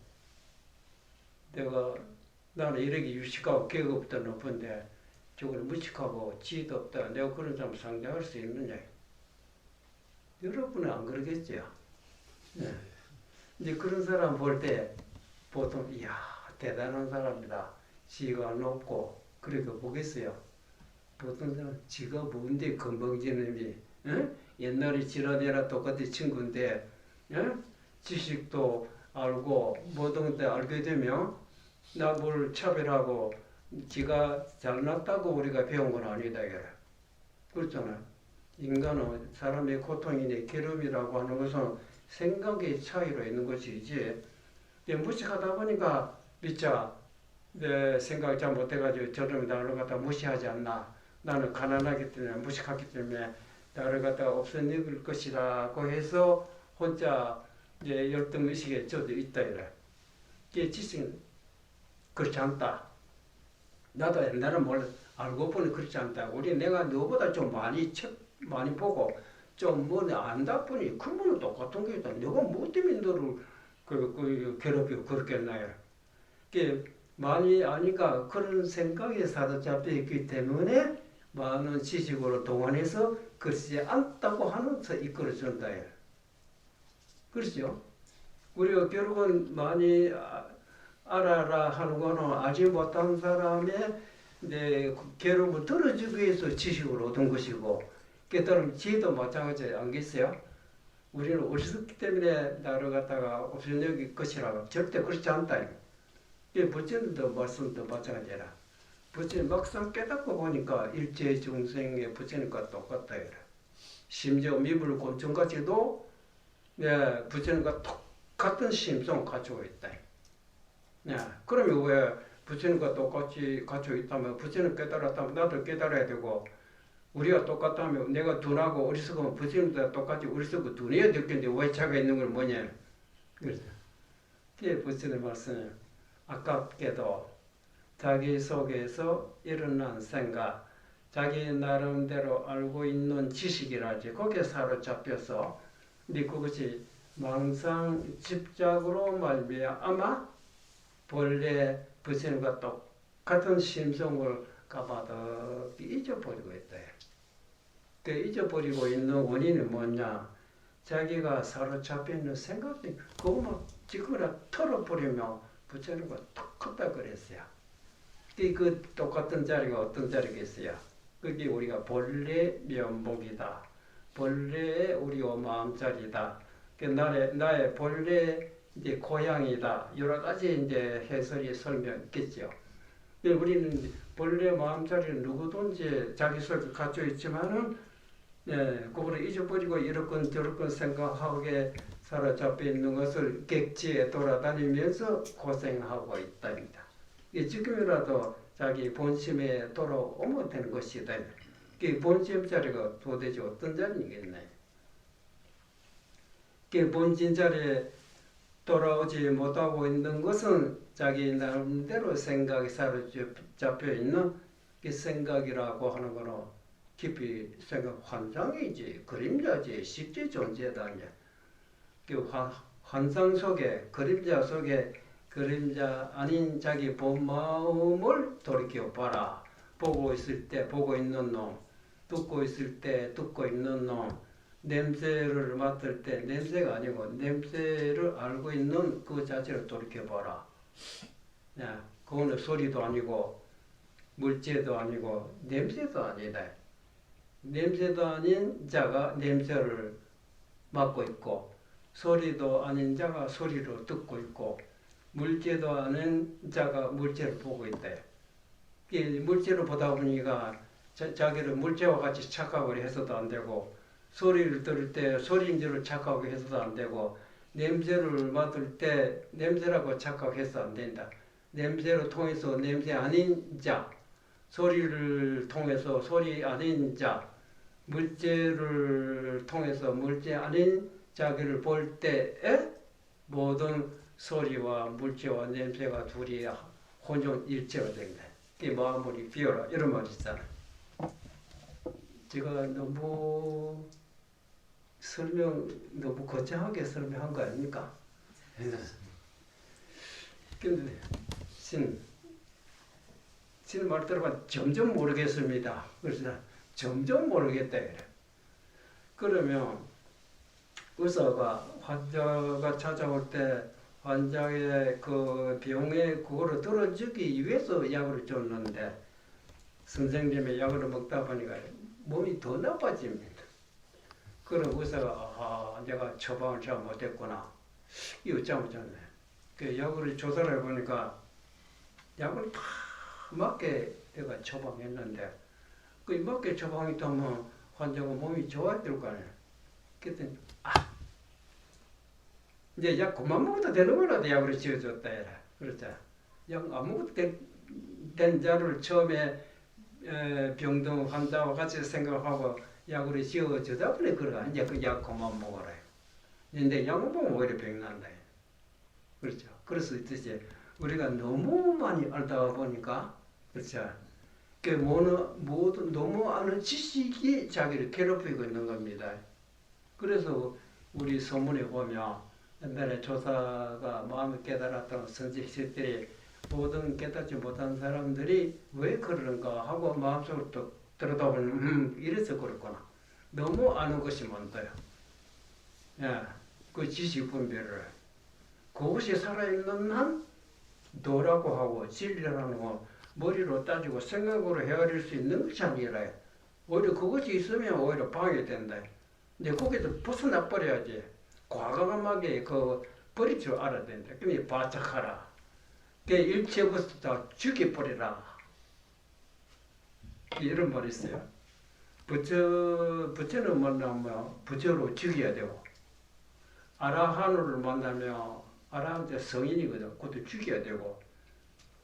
나는 이렇게 유식하고 계급도 높은데 저거는 무식하고 지혜도 없다. 내가 그런 사람 상대할 수 있느냐. 여러분은 안 그러겠죠? 네. 이제 그런 사람 볼 때 보통 이야 대단한 사람이다. 지가 높고 그렇게 보겠어요. 보통 사람 지가 뭔데 건방지는지 옛날에 지라대라 똑같은 친구인데 지식도 알고 모든 데 알게 되면 나를 차별하고 지가 잘났다고 우리가 배운 건 아니다. 그렇잖아요. 인간은 사람의 고통이니 괴로움이라고 하는 것은 생각의 차이로 있는 것이지 무식하다 보니까 미처 내 생각을 잘 못해가지고 저놈이 나를 갖다 무시하지 않나. 나는 가난하기 때문에 무식하기 때문에 나를 갖다 없애낼 것이라고 해서 혼자 이제 열등의식에 젖어 있다 이래. 이게 지식은 그렇지 않다. 나도 옛날에 알고 보니 그렇지 않다. 내가 너보다 좀 많이 보고 좀 뭐 안다 보니 근본은 똑같은 게 있다. 내가 뭐 때문에 너를 괴롭히고 그렇겠나요? 많이 아니까 그런 생각에 사로잡혀 있기 때문에 많은 지식으로 동원해서 그렇지 않다고 하면서 이끌어준다. 그렇죠? 우리가 결국은 많이 알아라 하는 거는 알지 못한 사람의 괴로움을 덜어주기 위해서 지식을 얻은 것이고 깨달음 지혜도 마찬가지 아니겠어요? 우리는 어리석기 때문에 나를 갖다가 없애낼 것이라고 절대 그렇지 않다. 부처님도 말씀도 마찬가지라. 부처님 막상 깨닫고 보니까 일체 중생의 부처님과 똑같다. 심지어 미불 곤충같이도 부처님과 똑같은 심성을 가지고 있다. 그러면 왜 부처님과 똑같이 가지고 있다면 부처님 깨달았다면 나도 깨달아야 되고 우리가 똑같다면 내가 둔하고 어리석으면 부처님도 똑같이 어리석고 둔해야 될 텐데 왜 차가 있는 건 뭐냐. 그래서 부처님 말씀은 아깝게도 자기 속에서 일어난 생각 자기 나름대로 알고 있는 지식이라지 거기에 사로잡혀서 그것이 망상 집착으로 말미암아 본래 부처님과 똑같은 심성을 가마득 잊어버리고 있다. 잊어버리고 있는 원인은 뭐냐? 자기가 사로잡혀 있는 생각이 그것만 지그라 털어버리면 부처님과 똑같다 그랬어요. 그 똑같은 자리가 어떤 자리겠어요? 그게 우리가 본래 면목이다. 본래의 우리의 마음자리다. 나의 본래 이제 고향이다. 여러 가지 이제 해설이 설명했겠죠. 우리는 본래 마음자리는 누구든지 자기 속에 갖춰 있지만은 그거를 잊어버리고 이렇건 저렇건 생각하게 사로잡혀 있는 것을 객지에 돌아다니면서 고생하고 있답니다. 지금이라도 자기 본심에 돌아오면 되는 것이다. 그 본심 자리가 도대체 어떤 자리이겠나요? 그 본심 자리에 돌아오지 못하고 있는 것은 자기 나름대로 생각이 사로잡혀 있는 그 생각이라고 하는 거는 깊이 생각 환상이지 그림자지 실제 존재다. 그 환상 속에 그림자 속에 그림자 아닌 자기 본 마음을 돌이켜 봐라. 보고 있을 때 보고 있는 놈, 듣고 있을 때 듣고 있는 놈, 냄새를 맡을 때 냄새가 아니고 냄새를 알고 있는 그 자체를 돌이켜 봐라. 그거는 소리도 아니고 물체도 아니고 냄새도 아니다. 냄새도 아닌 자가 냄새를 맡고 있고 소리도 아닌 자가 소리를 듣고 있고 물체도 아닌 자가 물체를 보고 있다. 물체를 보다 보니까 자기를 물체와 같이 착각을 해서도 안 되고 소리를 들을 때 소리인 줄 착각하고 해서도 안 되고 냄새를 맡을 때 냄새라고 착각해서 안 된다. 냄새를 통해서 냄새 아닌 자, 소리를 통해서 소리 아닌 자, 물체를 통해서 물체 아닌 자기를 볼 때에 모든 소리와 물체와 냄새가 둘이 혼용일체가 된다. 이 마음을 비워라 이런 말이 있잖아요. 제가 너무 거창하게 설명한 거 아닙니까? 근데 신 말 들어보면 점점 모르겠습니다. 그래서 점점 모르겠다 그래. 그러면 의사가 환자가 찾아올 때 환자의 그 병에 그거를 들어주기 위해서 약을 줬는데 선생님의 약을 먹다 보니까 몸이 더 나빠집니다. 그럼 의사가 내가 처방을 잘 못했구나. 이거 잘못했네. 그 약을 조사를 해보니까 약을 다 맞게 내가 처방했는데 그 맞게 처방했다면 환자가 몸이 좋아질 거 아니에요. 그랬더니 이제 약 그만 먹어도 되는 거라도 약을 지어줬다 해라. 그렇죠. 약 안 먹어도 된 자를 처음에 병든 환자와 같이 생각하고 약을 지어주다 보니 그래. 이제 그 약 그만 먹어라. 근데 약 먹으면 오히려 병 난다. 그렇죠. 그래서 이제 우리가 너무 많이 알다 보니까 그렇죠. 그 모든 너무 아는 지식이 자기를 괴롭히고 있는 겁니다. 그래서 우리 서문에 보면 옛날에 조사가 마음을 깨달았던 선지식들이 모든 깨닫지 못한 사람들이 왜 그러는가 하고 마음속으로 또 들여다보면 이래서 그렇구나. 너무 아는 것이 많다요. 그 지식 분별을 그것이 살아있는 한 도라고 하고 진리라는 거 머리로 따지고 생각으로 헤아릴 수 있는 것이 아니라 오히려 그것이 있으면 오히려 방해된다. 근데 거기서 벗어나 버려야지. 과감하게 그 버릴 줄 알아야 된다. 그러니 바짝하라. 그 일체부터 다 죽여버리라. 이런 말이 있어요. 부처를 만나면 부처로 죽여야 되고 아라한을 만나면 아라한테 성인이거든. 그것도 죽여야 되고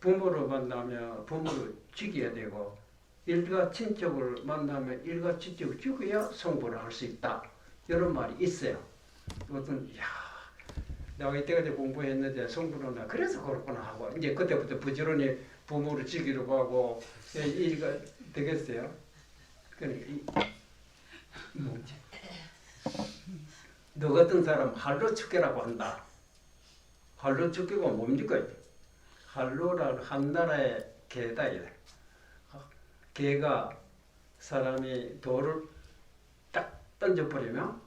부모를 만나면 부모를 죽여야 되고 일가 친척을 만나면 일가 친척을 죽여야 성불을 할 수 있다. 이런 말이 있어요. 어떤 내가 이때까지 공부했는데 성불은 그래서 그렇구나 하고 이제 그때부터 부지런히 부모를 죽이려고 하고 일가 되겠어요. 그러니까 뭐지? 너 같은 사람 할로 축계라고 한다. 할로 축계가 뭡니까? 할로라는 한 나라의 개다. 개가 사람이 돌을 딱 던져버리면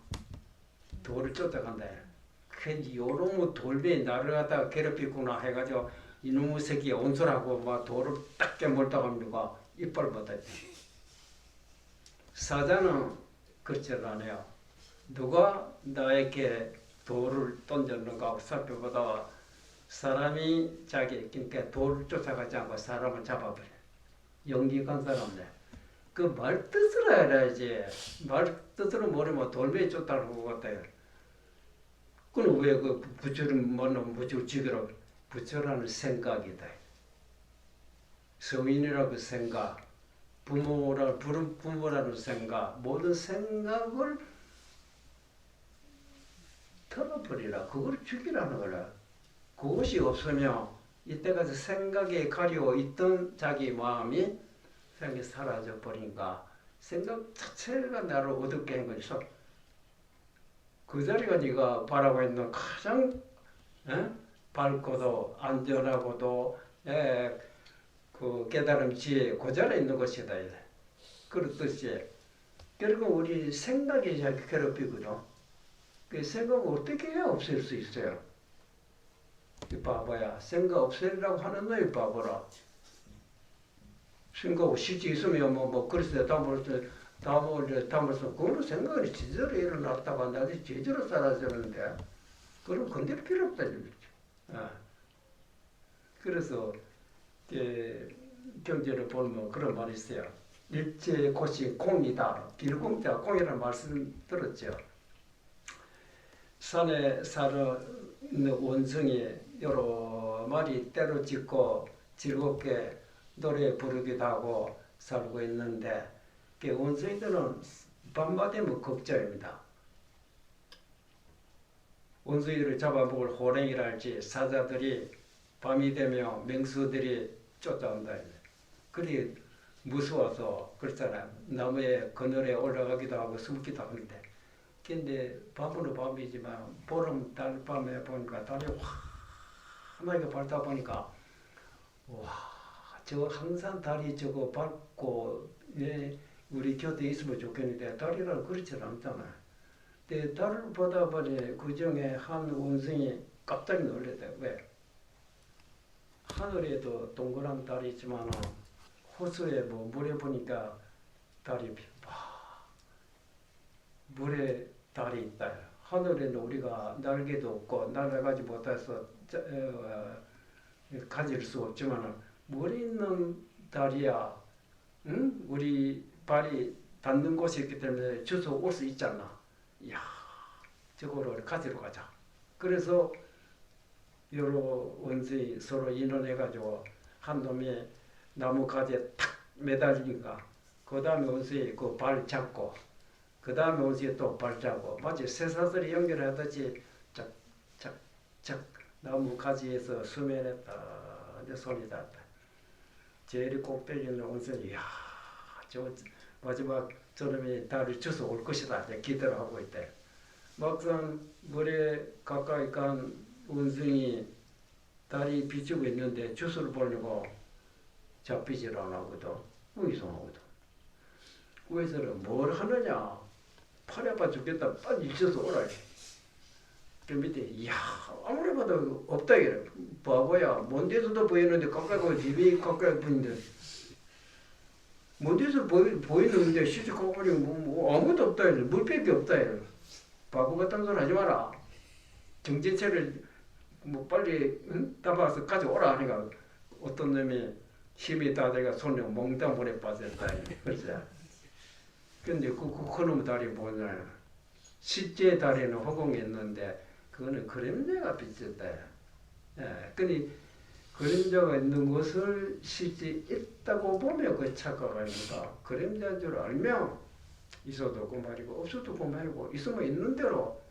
돌을 쫓아간다. 그 요놈의 돌배 나를 갖다가 괴롭히구나 해가지고 이놈의 새끼 온소라고 막 돌을 딱 깨물다가 합니까? 이빨 받아야 돼. 사자는 그렇지 않아요. 누가 나에게 돌을 던졌는 거하고 살펴보다가 사람이 자기 그러니까 돌을 쫓아가지 않고 사람을 잡아버려. 용기 간 사람들. 그 말 뜻을 알아야지. 말 뜻으로 모르면 돌멩이 쫓아가는 것 같아요. 그는 왜 그 부처를 만나면 부처를 지으라고 부처라는 생각이다. 성인이라고 생각, 부모라는 생각, 모든 생각을 털어버리라. 그걸 죽이라는 거라. 그것이 없으면 이때까지 생각에 가려 있던 자기 마음이 생각이 사라져 버리니까 생각 자체가 나를 어둡게 한 거죠. 그 자리가 네가 바라고 있는 가장 밝고도 안전하고도 그 깨달음 지혜 그 자리에 있는 것이다. 그렇듯이 결국 우리 생각이 자꾸 괴롭히거든. 그 생각을 어떻게 해야 없앨 수 있어요? 이 바보야. 생각 없애려고 하는 놈이 바보라. 생각 실제 있으면 그래서 담을서 그거는 생각이 제대로 일어났다가 나중에 제대로 사라지는데 그럼 건들 필요 없다. 그래서 경제를 보면 그런 말이 있어요. 일체 곳이 공이다. 빌공자 공이라는 말씀 들었죠. 산에 살아 있는 원숭이 여러 마리 때로 짓고 즐겁게 노래 부르기도 하고 살고 있는데 그 원숭이들은 밤만 되면 걱정입니다. 원숭이들을 잡아먹을 호랭이랄지 사자들이 밤이 되면 맹수들이 쫓아온다. 그리 무서워서 그렇잖아요. 나무에 그늘에 올라가기도 하고 숨기도 하는데 근데 밤은 밤이지만 보름 달 밤에 보니까 달이 환하게 밝다 보니까 와, 저 항상 달이 저거 밝고 우리 곁에 있으면 좋겠는데 달이라 그렇지 않잖아요. 근데 달을 보다 보니 그 중에 한 원숭이 깜짝 놀랐다. 왜? 하늘에도 동그란 달이 있지만 호수에 물에 보니까 달이 물에 달이 있다. 하늘에는 우리가 날개도 없고 날아가지 못해서 가질 수 없지만 물에 있는 달이야. 응? 우리 발이 닿는 곳이 있기 때문에 주워 올 수 있잖아. 이야, 저거를 가지러 가자. 그래서 여러 원숭이 서로 인원해가지고 한 놈이 나무 가지에 탁 매달리니까 그 다음에 원숭이 그 발 잡고 그 다음에 원숭이 또 발 잡고 마치 쇠사슬이 연결하듯이 착착착 나무 가지에서 수면에 딱 손이 닿았다. 제일 꼭대기 있는 원숭이 이야 저 마지막 저놈이 달을 주워 올 것이다 기대를 하고 있대. 막상 물에 가까이 간 원숭이 달이 비추고 있는데 주스를 보려고 잡히질 않거든. 이상하거든. 위에서는 뭘 하느냐. 팔이 아파 죽겠다. 빨리 잊어서 오라. 그 밑에 이야 아무리 봐도 없다 이래. 바보야. 먼 데서도 보이는데 가까이 가면 집이 가까이 보이는데 먼 데서 보이는데 실제 가까이 아무것도 없다 이래. 물밖에 없다 이래. 바보 같은 소리 하지 마라. 정진체를 빨리 담아서 가져오라 하니까 어떤 놈이 힘이 다 돼가 손에 몽땅 물에 빠졌다. 그렇죠? 근데 그놈의 달이 뭐냐? 실제 달에는 허공에 있는데 그거는 그림자가 비쳤다. 근데 그림자가 있는 것을 실제 있다고 보면 그 착각 아닙니까? 그림자인 줄 알면 있어도 그 말이고 없어도 그 말이고 있으면 있는 대로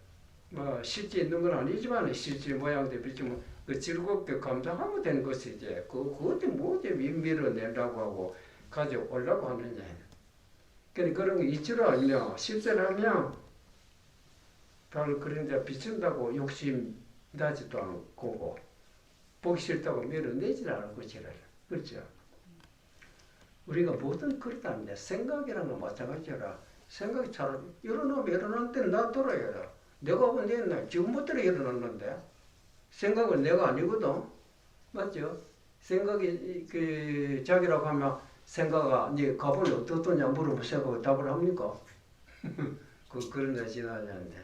실제 있는 건 아니지만 실제 모양대 비추면 그 즐겁게 감상하면 되는 것이 이제 그것도 뭐지 밀어내려고 하고 가져오려고 하느냐. 그러니까 그런 게 있지를 않으면 실제를 하면 달 그림자 비춘다고 욕심 나지도 않고 보기 싫다고 밀어내지 않을 것이라. 그렇죠? 우리가 뭐든 그렇답니다. 생각이라는 건 마찬가지라. 생각이 잘 일어나는 때는 놔둬야 돼. 내가 보면 지금부터 일어났는데 생각은 내가 아니거든. 맞죠? 생각이 그 자기라고 하면 생각아 네 가본이 어떻더냐 물어보면 생각을 답을 합니까? 그런 데 지나냐는데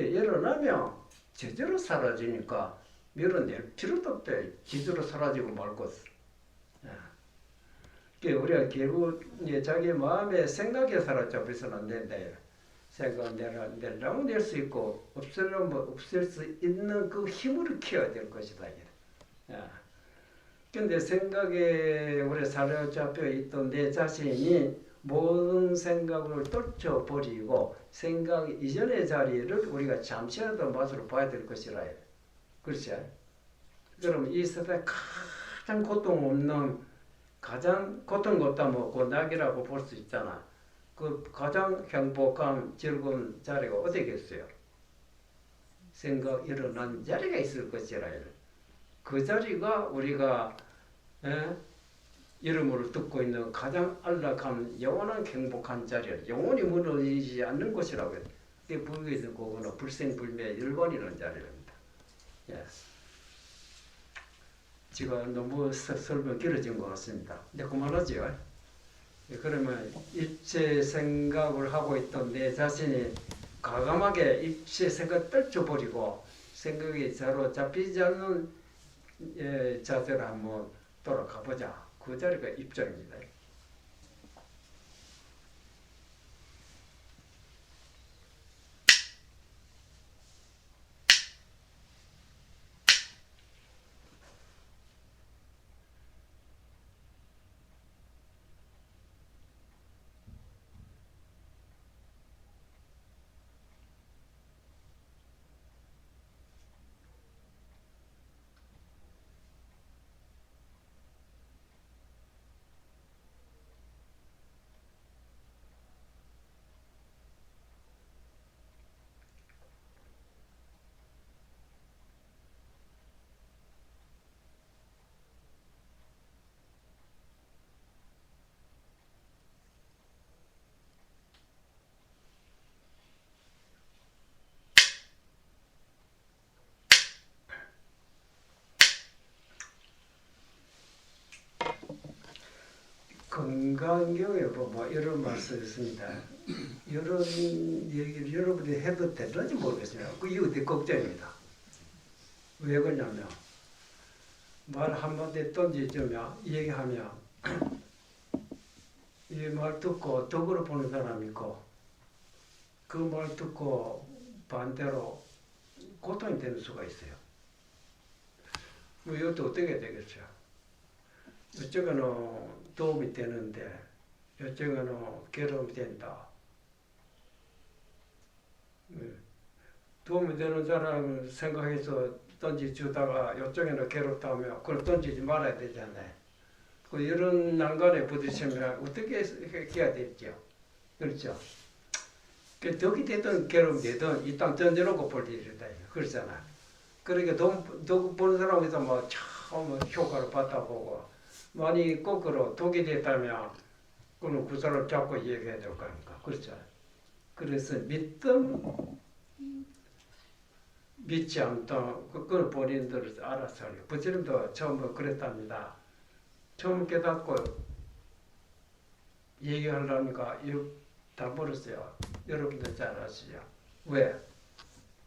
일어나면 제대로 사라지니까 밀어낼 필요도 없대. 지대로 사라지고 말 것을. 우리가 결국 자기 마음의 생각에 사로잡혀서는 안 된다. 생각 내려면 낼 수 있고 없애려면 없앨 수 있는 그 힘을 키워야 될 것이다. 근데 생각에 우리 사로잡혀 있던 내 자신이 모든 생각을 떨쳐버리고 생각 이전의 자리를 우리가 잠시라도 맛으로 봐야 될 것이라. 그렇지? 그럼 이 세상에 가장 고통 없는 가장 고통 없다 뭐 낙이라고 볼 수 있잖아. 그 가장 행복한 즐거운 자리가 어디겠어요? 생각 일어난 자리가 있을 것이라. 그 자리가 우리가 이름으로 듣고 있는 가장 안락한 영원한 행복한 자리를 영원히 무너지지 않는 곳이라고 해요. 그게 불교에서 그거는 불생불灭일본이라는 자리입니다. 예. 지금 너무 설명 길어진 것 같습니다. 근데 그만하죠. 그러면 입체 생각을 하고 있던 내 자신이 과감하게 입체 생각 떨쳐버리고 생각이 사로잡히지 않는 자세를 한번 돌아가 보자. 그 자리가 입장입니다. 건강경에 뭐 이런 말씀이 있습니다. 이런 얘기를 여러분이 해도 되는지 모르겠어요. 이거 되게 걱정입니다. 왜 그러냐면 말 한마디 던지주면 얘기하면 이 말 듣고 덕으로 보는 사람이 있고 그 말 듣고 반대로 고통이 되는 수가 있어요. 이것도 어떻게 되겠어요? 이쪽은 도움이 되는데 이쪽은 괴로움이 된다. 도움이 되는 사람을 생각해서 던져주다가 이쪽에는 괴롭다면 그걸 던지지 말아야 되잖아요. 이런 난간에 부딪히면 어떻게 해야 되죠? 그렇죠? 덕이 되든 괴로움이 되든 일단 던져놓고 볼 일이다. 그렇잖아. 그러니까 덕 보는 사람에서 뭐 처음 효과를 받아보고 만약 거꾸로 독이 됐다면 그는 그 사람을 잡고 얘기해야 될 거니까. 그렇죠? 그래서 믿든 믿지 않든 그걸 본인들 알아서 해요. 부처님도 처음 그랬답니다. 처음 깨닫고 얘기하려니까 다 버렸어요. 여러분들 잘 아시죠? 왜?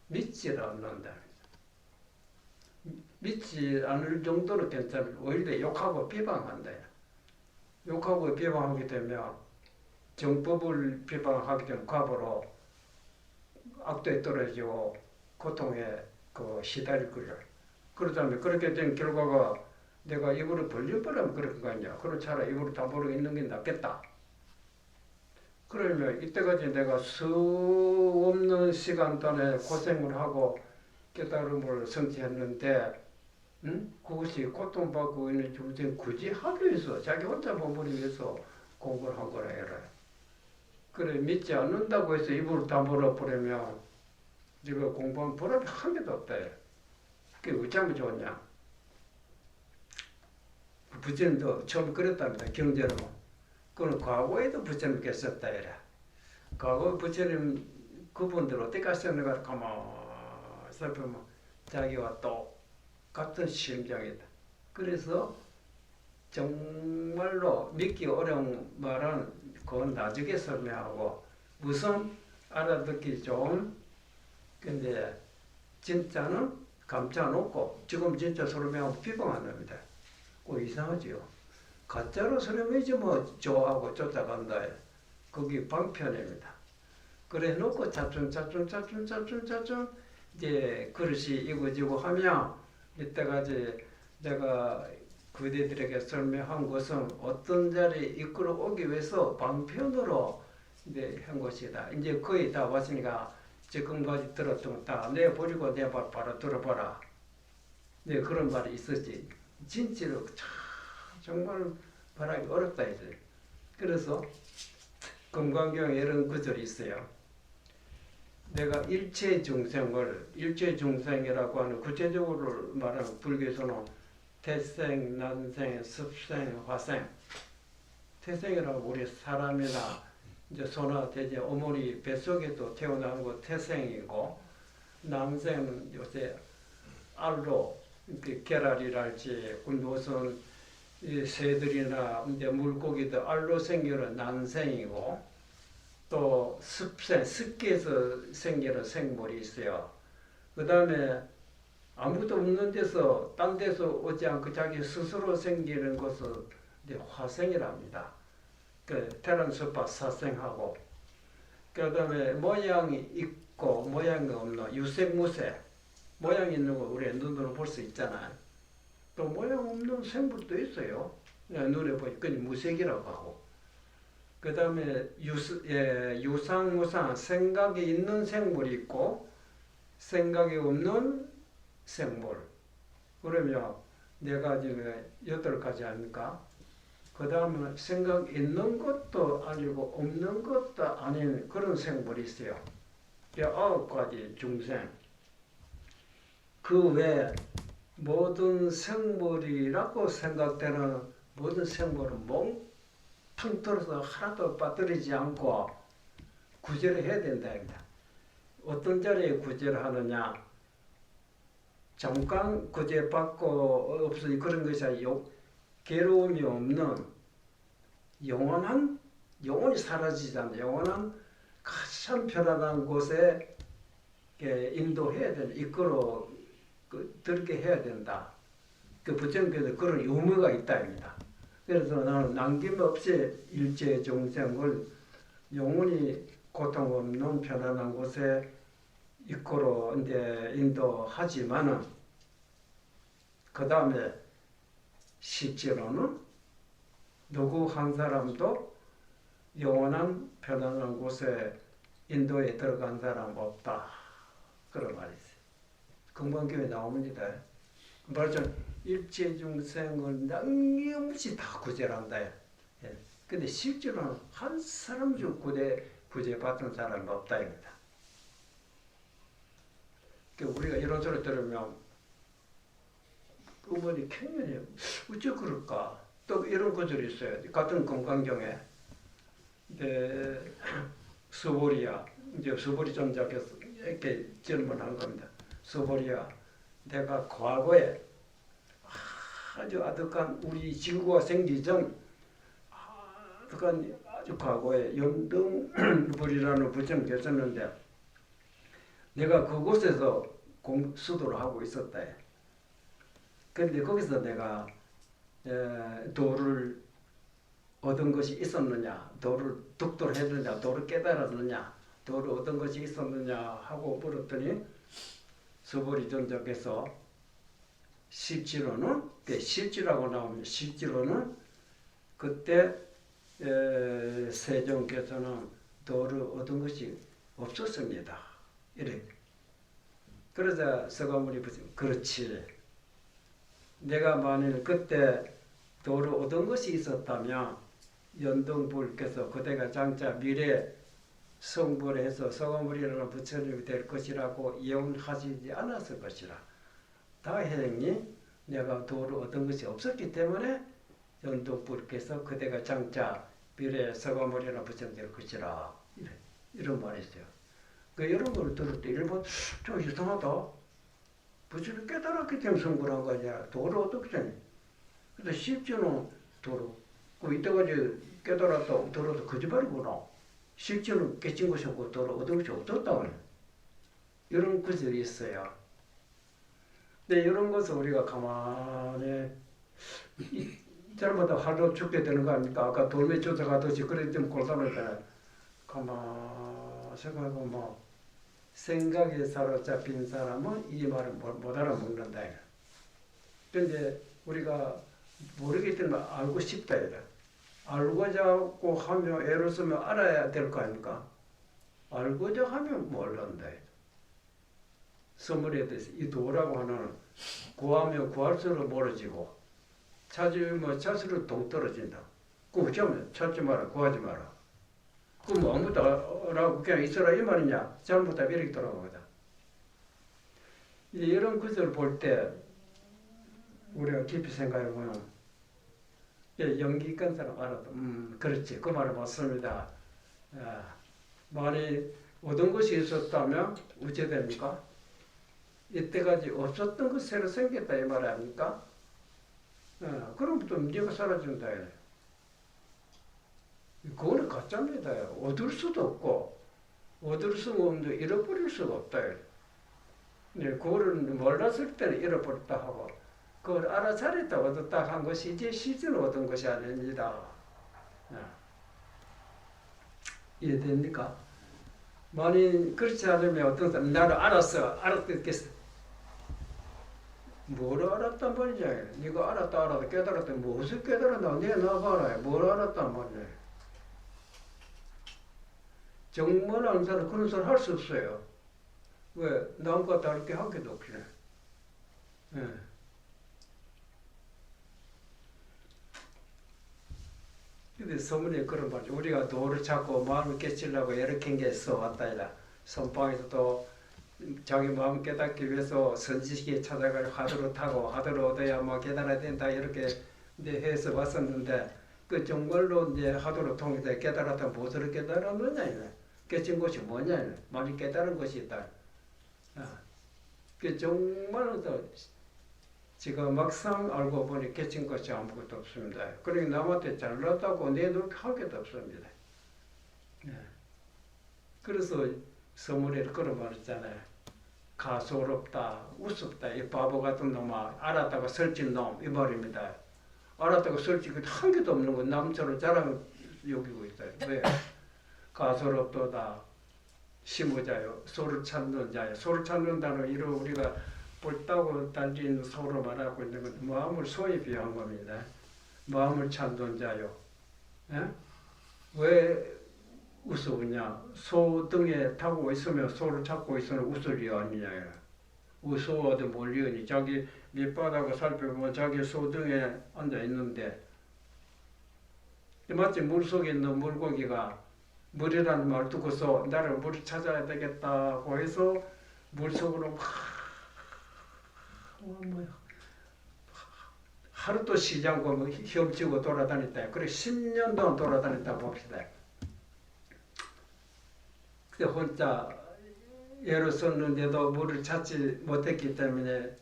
믿지 않는다. 믿지 않을 정도로 괜찮아요. 오히려 욕하고 비방한다. 욕하고 비방하게 되면 정법을 비방하게 되면 과보로 악도에 떨어지고 고통에 시달릴 거예요. 그렇다면 그렇게 된 결과가 내가 입으로 벌려버리면 그럴 거 아니야. 그럼 차라리 입으로 다 버리고 있는 게 낫겠다. 그러면 이때까지 내가 수 없는 시간 동안에 고생을 하고 깨달음을 성취했는데 그것이 고통받고 있는 중에 굳이 하기 위해서 자기 혼자 몸부리기 위해서 공부를 한 거라 해라. 그래 믿지 않는다고 해서 입으로 다 물어버리면 네가 공부한 보람이 한 개도 없다. 그게 어쩌면 좋냐. 부처님도 처음 그랬답니다. 경제로. 그건 과거에도 부처님께 썼다 이래. 과거 부처님 그분들 어떻게 하셨는가 가만히 살펴보면 자기와 똑같은 심정이다. 그래서 정말로 믿기 어려운 말은 그건 나중에 설명하고 우선 알아듣기 좋은 근데 진짜는 감춰 놓고 지금 진짜 소리명하고 비방한 놈이다. 꼭 이상하지요. 가짜로 소리명이지 뭐 좋아하고 쫓아간다. 거기 방편입니다. 그래 놓고 차츰 이제 그릇이 이거지고 하면 이때까지 내가 그대들에게 설명한 것은 어떤 자리에 이끌어 오기 위해서 방편으로 이제 한 것이다. 이제 거의 다 왔으니까 지금까지 들었던 거 다 내버리고 내 말 바로 들어봐라. 네, 그런 말이 있었지. 진짜로 정말 말하기 어렵다 이제. 그래서 금강경에 이런 구절이 있어요. 내가 일체 중생이라고 하는 구체적으로 말하는 불교에서는 태생, 난생, 습생, 화생. 태생이라고 우리 사람이나 이제 소나 돼지 어머니 뱃속에도 태어나는 거 태생이고, 난생은 요새 알로 계랄이랄지 무슨 새들이나 이제 물고기도 알로 생기는 난생이고, 또 습생, 습기에서 생기는 생물이 있어요. 그 다음에 아무도 없는 데서 딴 데서 오지 않고 자기 스스로 생기는 것을 이제 화생이랍니다. 그 테란스파 사생하고, 그 다음에 모양이 있고 모양이 없는 유색무색, 모양 있는 거 우리 눈으로 볼 수 있잖아요. 또 모양 없는 생물도 있어요. 눈에 보니 그냥 무색이라고 하고. 그 다음에 유상무상, 생각이 있는 생물이 있고 생각이 없는 생물. 그러면 네 가지가 8가지 아닙니까? 그 다음에 생각 있는 것도 아니고 없는 것도 아닌 그런 생물이 있어요. 9가지 중생. 그 외에 모든 생물이라고 생각되는 모든 생물은 멍텅 들어서 하나도 빠뜨리지 않고 구제를 해야 된다. 어떤 자리에 구제를 하느냐? 잠깐 구제받고 없으니 그런 것이 아니라 괴로움이 없는 영원히 사라지지 않는 영원한 가장 편안한 곳에 인도해야 된다. 이끌어 들게 해야 된다. 그 부처님께서 그런 의무가 있다입니다. 그래서 나는 남김없이 일체众生을 영원히 고통 없는 편안한 곳에 이끌어 이제 인도하지만은 그 다음에 실제로는 누구 한 사람도 영원한 편안한 곳에 인도에 들어간 사람 없다. 그런 말이 있어요. 금강경에 나옵니다. 말하자면 일체 중생을 낭염없이 다 구제한다. 예. 근데 실제로는 한 사람 중 구제받은 사람이 없다입니다. 그러니까 우리가 이런 소리 들으면 어머니 캔년이 어째 그럴까? 또 이런 구절이 있어요. 같은 금강경에 수보리야, 이제 수보리 전작에서 이렇게 질문한 겁니다. 수보리야, 내가 과거에 아주 아득한 우리 지구가 생기기 전 아주 과거에 염등불이라는 부처님 계셨는데 내가 그곳에서 수도를 하고 있었다. 그런데 거기서 내가 도를 얻은 것이 있었느냐, 도를 득도했느냐, 도를 깨달았느냐, 도를 얻은 것이 있었느냐 하고 물었더니 수보리 전적에서 실제로는 실지라고 나오면 실제로는 그때 세종께서는 도를 얻은 것이 없었습니다. 이래. 그러자 서가모니 부처님 그렇지. 내가 만일 그때 도를 얻은 것이 있었다면 연등불께서 그대가 장차 미래 성불해서 서가모니라는 부처님이 될 것이라고 예언하시지 않았을 것이라. 다행히 내가 도를 얻은 것이 없었기 때문에 연등불께서 그대가 장차 미래 서가모니라는 부처님이 될 것이라. 이런 말이 있어요. 이런 걸 들을 때 일본 좀 이상하다. 부처님이 깨달았기 때문에 성불한 거 아니야. 도를 어떻게 하니? 근데 실제는 도를 이때까지 깨달았다고 들어도 거짓말이구나. 실제는 깨진 것이 없고 도를 얻은 것이 없었다고 해. 이런 구절이 있어요. 근데 이런 것을 우리가 가만히 잘못하면 하루 죽게 되는 거 아닙니까? 아까 돌멩이 쫓아가듯이 그래 좀 곤란하잖아요. 가만 생각하고 뭐 생각에 사로잡힌 사람은 이 말을 못 알아먹는다. 그런데 우리가 모르기 때문에 알고 싶다. 알고자 하고 하면 애를 쓰면 알아야 될 거 아닙니까? 알고자 하면 모른다. 서문에 대해서 이 도라고 하는 구하면 구할수록 멀어지고 찾으면 찾을수록 동떨어진다. 그거 어쩌면 찾지 마라, 구하지 마라. 그럼 뭐 아무것도 알아고 그냥 있어라 이 말이냐? 잘못하면 이렇게 돌아가거든. 이제 이런 구절을 볼 때 우리가 깊이 생각해보면 연기 있건 사람 알아도 그렇지 그 말은 맞습니다. 만약 얻은 것이 있었다면 어찌 됩니까? 이때까지 없었던 것 새로 생겼다 이 말 아닙니까? 그럼 또 문제가 사라진다. 그거는 가짜입니다. 얻을 수도 없고 얻을 수가 없는데 잃어버릴 수가 없다. 네, 그거를 몰랐을 때는 잃어버렸다 하고 그걸 알아차렸다 얻었다 한 것이 이제 실제로 얻은 것이 아닙니다. 이해됩니까? 만약 그렇지 않으면 어떤 사람 나를 알았겠어. 뭘 알았단 말이냐. 네가 알았다 깨달았다. 무엇을 깨달았나. 내가 나봐라. 뭘 알았단 말이야. 정말 아는 사람 그런 소리 할 수 없어요. 왜? 남과 다르게 하기도 없기는. 예. 근데 서문에 그런 말이죠. 우리가 도를 찾고 마음을 깨치려고 이렇게 게 써왔다 이라. 선방에서도 자기 마음 깨닫기 위해서 선지식에 찾아가서 화두를 타고 화두를 얻어야 뭐 깨달아야 된다 이렇게 이제 해서 왔었는데 그 정말로 이제 화두를 통해서 깨달았다 무엇을 깨달았느냐 깨친 것이 뭐냐 많이 깨달은 것이 있다. 그 정말로 지금 막상 알고 보니 깨친 것이 아무것도 없습니다. 그러니까 남한테 잘났다고 내놓을 하게도 없습니다. 그래서 서문에 그런 말 있잖아요. 가소롭다, 우습다, 이 바보 같은 놈아, 알았다가 설친 놈, 이 말입니다. 알았다가 설친 한 개도 없는 건 남처럼 자랑 여기고 있어요. 왜? 가소롭도다, 심우자요, 소를 찾는 자요. 소를 찾는다는 이런 우리가 옳다고 단지 소로 말하고 있는 건 마음을 소에 비한 겁니다. 마음을 찾는 자요. 예? 왜 우스우냐? 소 등에 타고 있으면 소를 찾고 있으면 우스리 아니냐? 우스워도 몰리니 자기 밑바닥을 살펴보면 자기 소 등에 앉아 있는데 마치 물속에 있는 물고기가 물이라는 말 듣고서 나를 물을 찾아야 되겠다고 해서 물속으로 하루도 쉬지 않고 헤엄치고 돌아다녔다. 그래 10년 동안 돌아다녔다 봅시다. 근데 혼자 애를 썼는데도 물을 찾지 못했기 때문에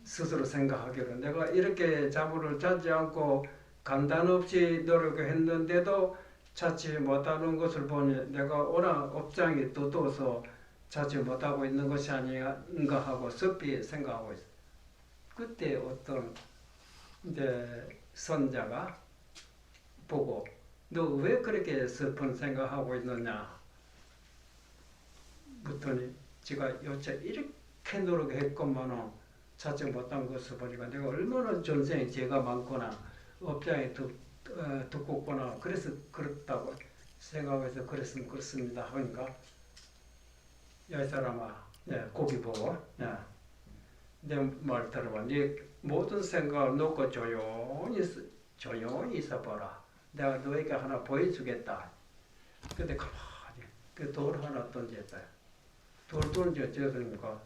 스스로 생각하기로 내가 이렇게 자물을 찾지 않고 간단 없이 노력했는데도 찾지 못하는 것을 보니 내가 워낙 업장이 두터워서 찾지 못하고 있는 것이 아닌가 하고 섭비 생각하고 있어요. 그때 어떤 이제 선자가 보고 너 왜 그렇게 슬픈 생각하고 있느냐 묻더니 제가 여태 이렇게 노력했건만은 찾지 못한 것을 보니까 내가 얼마나 전생에 죄가 많거나 업장이 두껍거나 그래서 그렇다고 생각해서 그랬으면 그렇습니다 하니까 야 이 사람아 고기 보고 내 말 들어봐. 네 모든 생각을 놓고 조용히 있어봐라. 내가 너에게 하나 보여주겠다. 근데 가만히 그 돌 하나 던졌다. 돌 던져 어쩌니까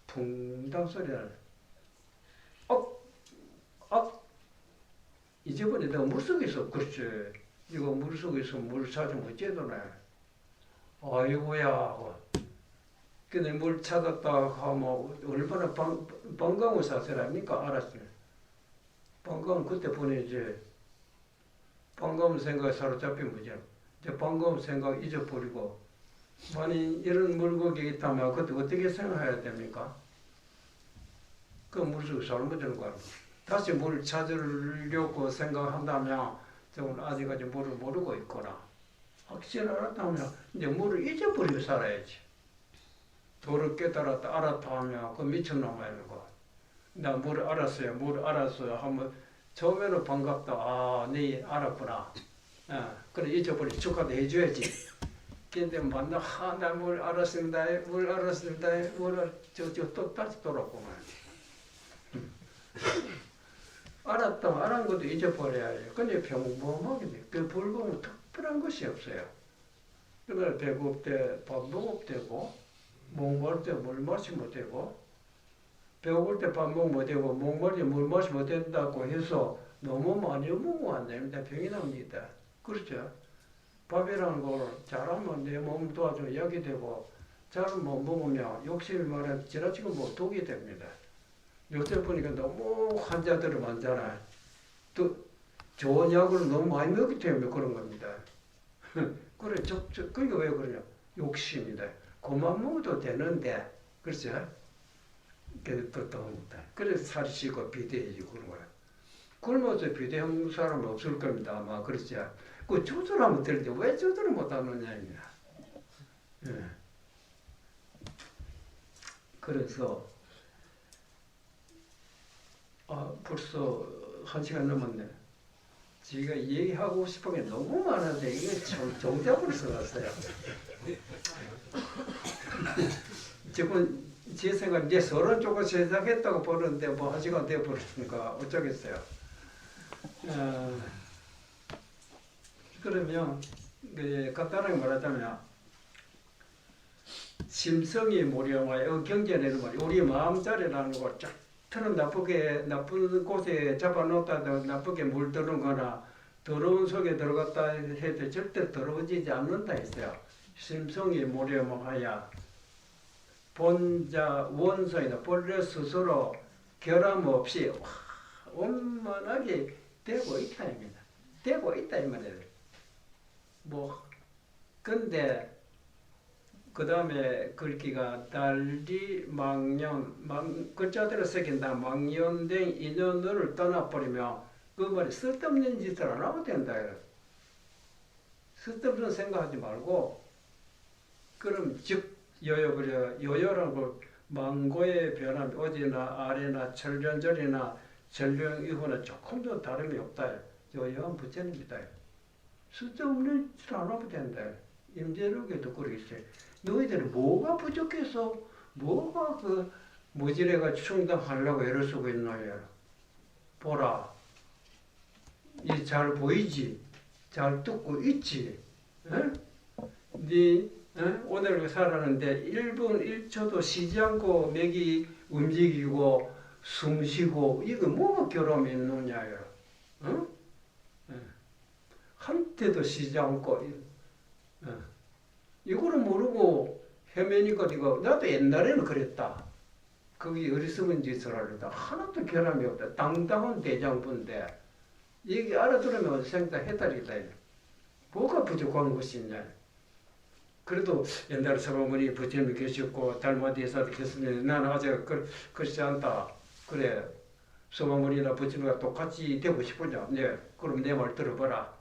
붕당 소리를 이제번에 내가 물속에서 그렇지. 이거 물속에서 물 찾으면 어째도네. 아이고야 하고 근데 물 찾았다 하면 얼마나 반가운 사슬합니까? 알았어요. 반가운 그때 보니 이제 반가운 생각에 사로잡힌 거죠. 이제 반가운 생각 잊어버리고 만약 이런 물고기 있다면 그것도 어떻게 생각해야 됩니까? 그 물속에 살면 되는 거야. 다시 물 찾으려고 생각한다면 저는 아직까지 물을 모르고 있거나 확실히 알았다면 이제 물을 잊어버리고 살아야지. 도를 깨달았다 알았다 하면 그 미쳐나가야 하는 거. 나 물을 알았어요. 물을 알았어요. 하면 처음에는 반갑다. 아, 네 알았구나. 그래 잊어버리 축하도 해줘야지. 근데 만나 나 물 알았습니다. 물 알았습니다. 또 다시 돌아오고만. 알았다 알은 것도 잊어버려야지. 근데 평범하게 돼. 그 불공은 특별한 것이 없어요. 그러니까 배고플 때 밥 먹을 때고 목마를 때 물 마시면 되고 배고플 때 밥 먹으면 되고 목마를 때 물 마시면 된다고 해서 너무 많이 먹으면 안 됩니다. 병이 납니다. 그렇죠? 밥이라는 걸 잘하면 내 몸 도와줘 약이 되고 잘 못 먹으면 욕심이 많아 지나치고 뭐 독이 됩니다. 요새 보니까 너무 환자들이 많잖아요. 또 좋은 약을 너무 많이 먹기 때문에 그런 겁니다. 그래, 그게 왜 그러냐? 욕심이다. 그만 먹어도 되는데, 그렇죠? 그래서 또 먹다. 그래서 살이 찌고 비대해지고 그런 거야. 굶어서 비대한 사람은 없을 겁니다. 아마 그렇죠? 그 조절하면 되는데 왜 조절을 못하느냐. 예. 그래서 벌써 1시간 넘었네. 제가 얘기하고 싶은 게 너무 많은데 이게 참 종잡을 수가 없어요. 지금 제 생각 이제 서론 조금 제작했다고 보는데 뭐 1시간 돼버리니까 어쩌겠어요. 그러면 간단하게 말하자면 심성이 모령하여 경전에는 말이야 우리 마음자리라는 걸 쫙 처럼 나쁜 곳에 잡아놓다가 나쁘게 물드는 거나 더러운 속에 들어갔다 해도 절대 더러워지지 않는다 했어요. 심성이 모렴하여 본자 원소이나 본래 스스로 결함 없이 원만하게 되고 있다 입니다. 되고 있다 이 말이에요. 근데 그 다음에 글귀가 달리 망년, 글자대로 새긴다. 망년된 인연을 떠나버리며 그 말이 쓸데없는 짓을 안 하면 된다. 쓸데없는 생각하지 말고 그럼 즉 요요그려 요요라는 걸 망고의 변함이 어디나 아래나 천년전이나 전령 이후나 조금도 다름이 없다. 요요한 부처님이다. 쓸데없는 짓을 안 하면 된다. 임재록에도 그러고 있어요. 너희들은 뭐가 부족해서 뭐가 그 모질애가 충당하려고 애를 쓰고 있나요? 보라. 이 잘 보이지? 잘 듣고 있지? 네 오늘 살았는데 1분 1초도 쉬지 않고 맥이 움직이고 숨 쉬고 이거 뭐가 결함이 있느냐요? 한때도 쉬지 않고 이거를 모르고 헤매니까 이거 나도 옛날에는 그랬다. 거기 어리석은 짓을 하려다 하나도 결함이 없다. 당당한 대장부인데 이게 알아들으면 생다 해달이다. 뭐가 부족한 것이 있냐. 그래도 옛날에 서가모니 부처님이 계셨고 달마디에서도 계셨는데 나는 아직 그렇지 않다. 그래 서가모니나 부처님과 똑같이 되고 싶으냐. 네, 그럼 내 말 들어봐라.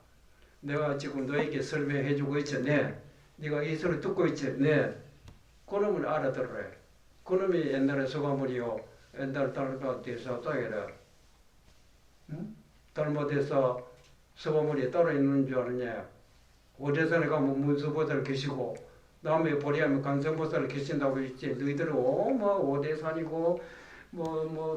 내가 지금 너에게 설명해주고 있지. 네. 네가 이 소리 듣고 있지? 네. 그놈을 알아들어라. 그놈이 옛날에 서가모니요. 옛날 달마디에서 따게라. 달마디에서 서가모니 따로 있는 줄 아느냐. 오대산에 가면 문수보살 계시고 남해 보리하면 관세음보살 계신다고 했지. 너희들은 오대산이고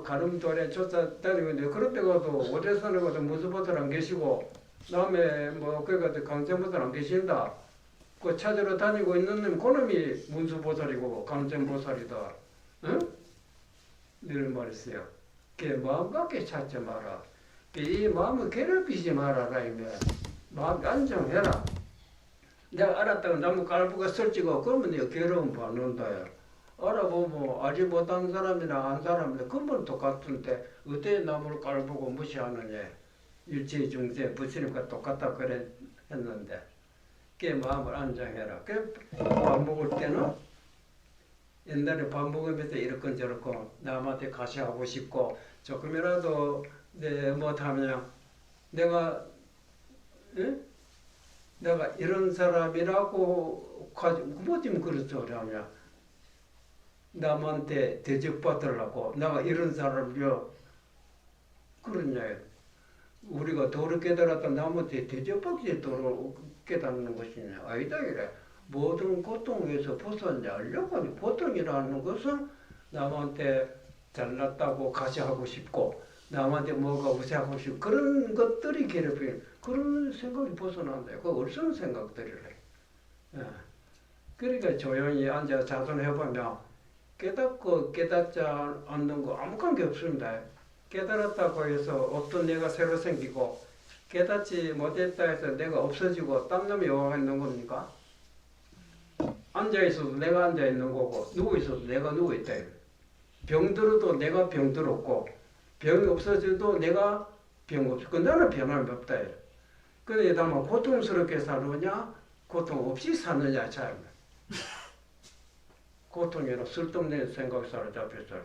가름돌에 쫓아다니고 있는데 그럴 때 가도 오대산에 가도 문수보살 안 계시고 남해 거기 가도 관세음보살 안 계신다. 그 찾으러 다니고 있는 놈 그놈이 문수보살이고 관세음보살이다. 응? 이런 말했어요. 그 마음 갖게 찾지 마라. 이 마음을 괴롭히지 말아라. 마음 안정해라. 내가 알았다고 나무 깔부가 설치고 그러면 내가 괴로움 받는다요. 알아보면 알지 못한 사람이나 안 사람이나根本 똑같은데 어떻게 나무를 깔보고 무시하느냐. 일체중생 부처님과 똑같다 그래 했는데 마음을 안정해라. 밥 먹을 때는 옛날에 밥 먹으면서 이렇건 저렇건 남한테 가시하고 싶고 조금이라도 못하면 내가 내가 이런 사람이라고 뭐좀 그렇죠 그러면 남한테 대접받으려고 내가 이런 사람이요 그러냐 우리가 도를 깨달았다 남한테 대접받기 도를 깨닫는 것이냐 아니다 이래 모든 고통에서 벗어나려고 하니 고통이라는 것은 남한테 잘났다고 가시하고 싶고 남한테 뭐가 우세하고 싶고 그런 것들이 괴롭히는 그런 생각이 벗어난다. 그 어리석은 생각들이래. 예. 그러니까 조용히 앉아 자존해보면 깨닫고 깨닫지 않는 거 아무 관계 없습니다. 깨달았다고 해서 어떤 내가 새로 생기고 깨닫지 못했다 해서 내가 없어지고 딴 놈이 와 있는 겁니까? 앉아있어도 내가 앉아있는 거고 누워있어도 내가 누워있다. 병들어도 내가 병들었고 병이 없어져도 내가 병 없어. 나는 변함이 없다. 그래 다만 고통스럽게 사느냐 고통 없이 사느냐 차이입니다. 고통에는 쓸데없는 생각 사로잡혀서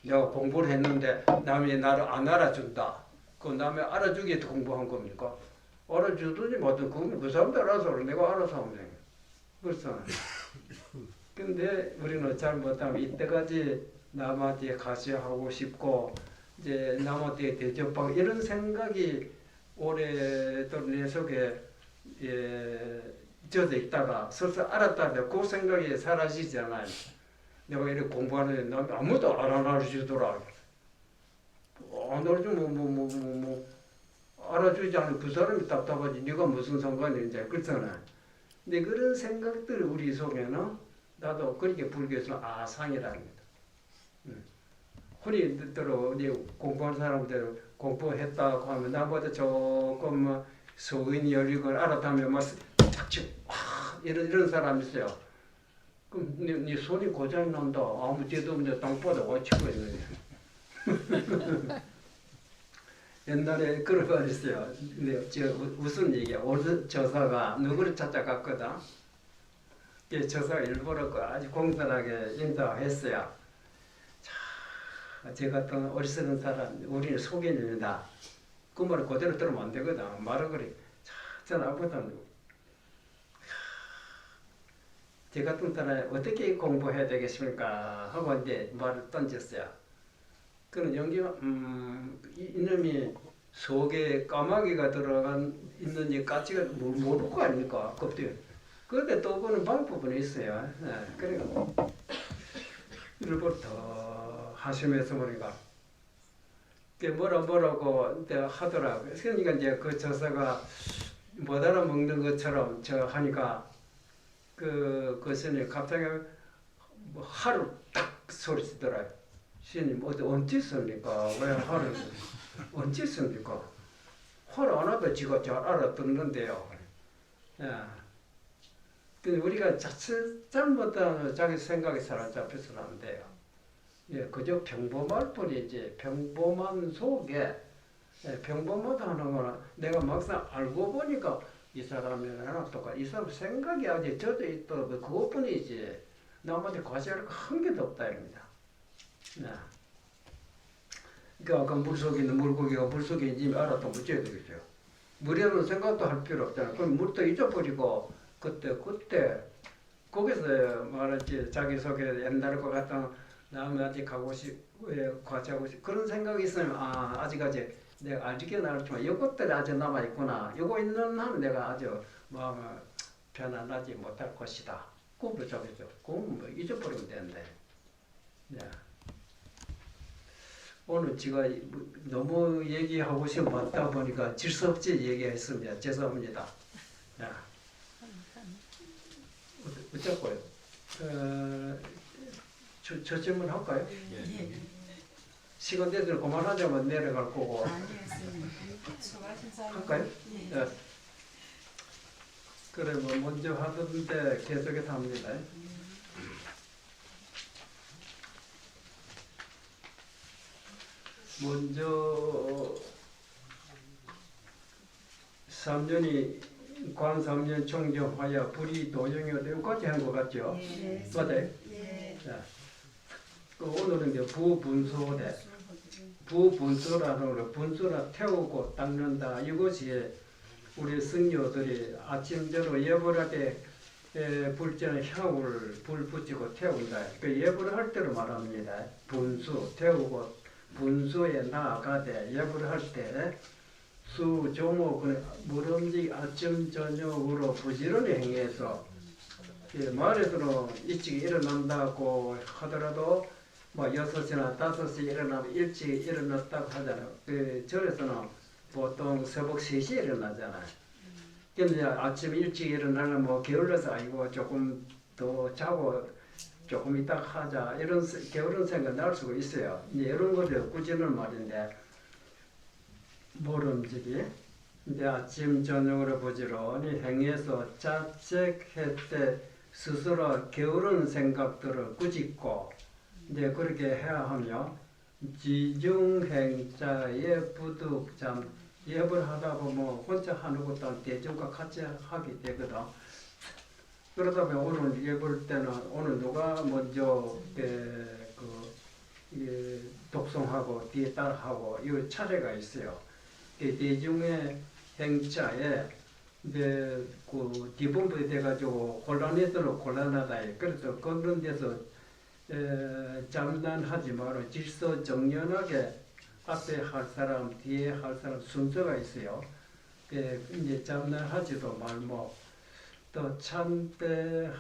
내가 공부를 했는데 남이 나를 안 알아준다. 그 남이 알아주기 위해 공부한 겁니까? 알아주든지 뭐든 그 사람도 알아서 내가 알아서 하면 돼. 그렇잖아. 근데 우리는 잘못하면 이때까지 남한테 가시하고 싶고 이제 남한테 대접하고 이런 생각이 오래도록 내 속에 젖어 있다가 슬슬 알았다면 그 생각이 사라지잖아요. 내가 이렇게 공부하는데 남 아무도 안 알아주더라. 안 알아주면 알아주지 않으면 그 사람이 답답하지. 네가 무슨 상관이 이제 그렇잖아. 근데 그런 생각들 우리 속에는 나도 그렇게 불교에서 아상이랍니다. 흔히들어 공부하는 사람들 공부했다고 하면 나보다 조금 소인이 열리고 알았다면 막 착취 이런 사람이 있어요. 그럼 네 손이 고장이 난다. 아무 죄도 없는데 땅바닥 와 치고 있느냐. 옛날에 그런 말 있어요. 무슨 얘기야. 어느 저사가 누구를 찾아갔거든. 저사가 일부러 아주 공손하게 인도했어요. 제 같은 어리석은 사람, 우리는 속인입니다. 그 말을 그대로 들으면 안 되거든. 말을 그래. 전화보다는 제 같은 사람이 어떻게 공부해야 되겠습니까? 하고 이제 말을 던졌어요. 그는 연기가 이놈이 속에 까마귀가 들어간 있는지 까치가 모를 거 아닙니까? 껍데기. 그런데 또 보는 방법은 있어요. 그러니까 일부러 더 하시면서 보니까 뭐라고 하더라고요. 그러니까 이제 그 저서가 못 알아먹는 것처럼 저 하니까 그 스님 갑자기 뭐 하루 딱 소리치더라고요. 스님 언제 씁니까? 왜 하루 언제 씁니까? 하루 안 하도 지가 잘 알아듣는데요. 근데 우리가 잘못하면 자기 생각에 사로잡혀서는 안 돼요. 그저 평범할 뿐이지 평범한 속에 평범하다는 거는 내가 막상 알고 보니까 이 사람이랑 똑같아. 이 사람 생각이 아직 젖어 있다. 그것뿐이지 남한테 과시할 거 한 개도 없다 입니다. 그러니까 아까 물속에 있는 물고기가 물속에 있는지 알았다면 어째야 되겠어요. 물에는 생각도 할 필요 없잖아요. 그럼 물도 잊어버리고 그때 거기서 말했지 자기소개 옛날 것 같은 남한테 가고 싶고 과시하고 싶고 그런 생각이 있으면 아직까지 내가 알지긴 알지만 이것들이 아직 남아있구나. 이거 있는 한 내가 아주 마음을 편안하지 못할 것이다. 그걸 적었죠. 그건 뭐 잊어버리면 되는데. 오늘 제가 너무 얘기하고 싶어 맞다 보니까 질서 없이 얘기했습니다. 죄송합니다. 어쩌고요? 저 질문 할까요? 예. 시간 되면 그만하자면 내려갈 거고. 할까요? 예. 그래 뭐 먼저 하던데 계속해서 합니다. 먼저 3년이 관삼년 총경하여 불이 도정이 여기까지 한 것 같죠? 예. 맞아요? 예. 자, 그 오늘은 이제 부분소대. 부분소라는 거, 분소라 태우고 닦는다. 이것이 우리 승려들이 아침 저녁 예불할 때 불전에 향을 불 붙이고 태운다. 그 예불을 할 때로 말합니다. 분수 태우고 분수에 나아가되 예불을 할 때 수 조목 물음직 아침 저녁으로 부지런히 행해서 마을에서는 일찍 일어난다고 하더라도 뭐 6시나 5시 일어나면 일찍 일어났다고 하잖아요. 절에서는 보통 새벽 3시에 일어나잖아요. 근데 아침 일찍 일어나면 뭐 게을러서 아이고 조금 더 자고 조금 이따 하자 이런 게으른 생각 날 수가 있어요. 이런 것들 꾸짖는 말인데 모름지기 이제 아침 저녁으로 부지런히 행해서 자책했대 스스로 게으른 생각들을 꾸짖고 이제 그렇게 해야 하며 지중행자의 부득참 예불 하다 보면 혼자 하는 것도 아니고 대중과 같이 하게 되거든. 그러다 보면 오늘 예불 때는 오늘 누가 먼저 독송하고 뒤에 따라하고 이 차례가 있어요. 대중의 행자에 그 뒤분부에 돼가지고 곤란해도 곤란하다. 그래서 그런 데서 장난하지 말고 질서 정연하게 앞에 할 사람, 뒤에 할 사람 순서가 있어요. 이제 장난하지도 말고 또 참배하야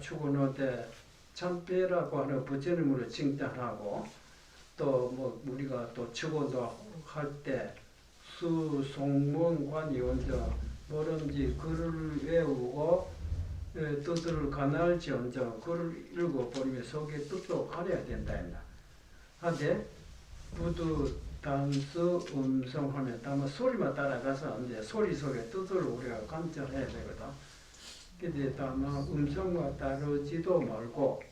추구노되 참배라고 하는 부처님으로 칭찬하고 또 뭐 우리가 또 추구도 할 때 수송문관이 먼저 뭐든지 글을 외우고 뜻을 가날지언정 글을 읽어버리면 속에 뜻도 가려야 된다 했나. 한데 부두 단수 음성하면 다만 소리만 따라가서 이제 소리 속에 뜻을 우리가 관찰해야 되거든. 근데 다만 음성과 다르지도 말고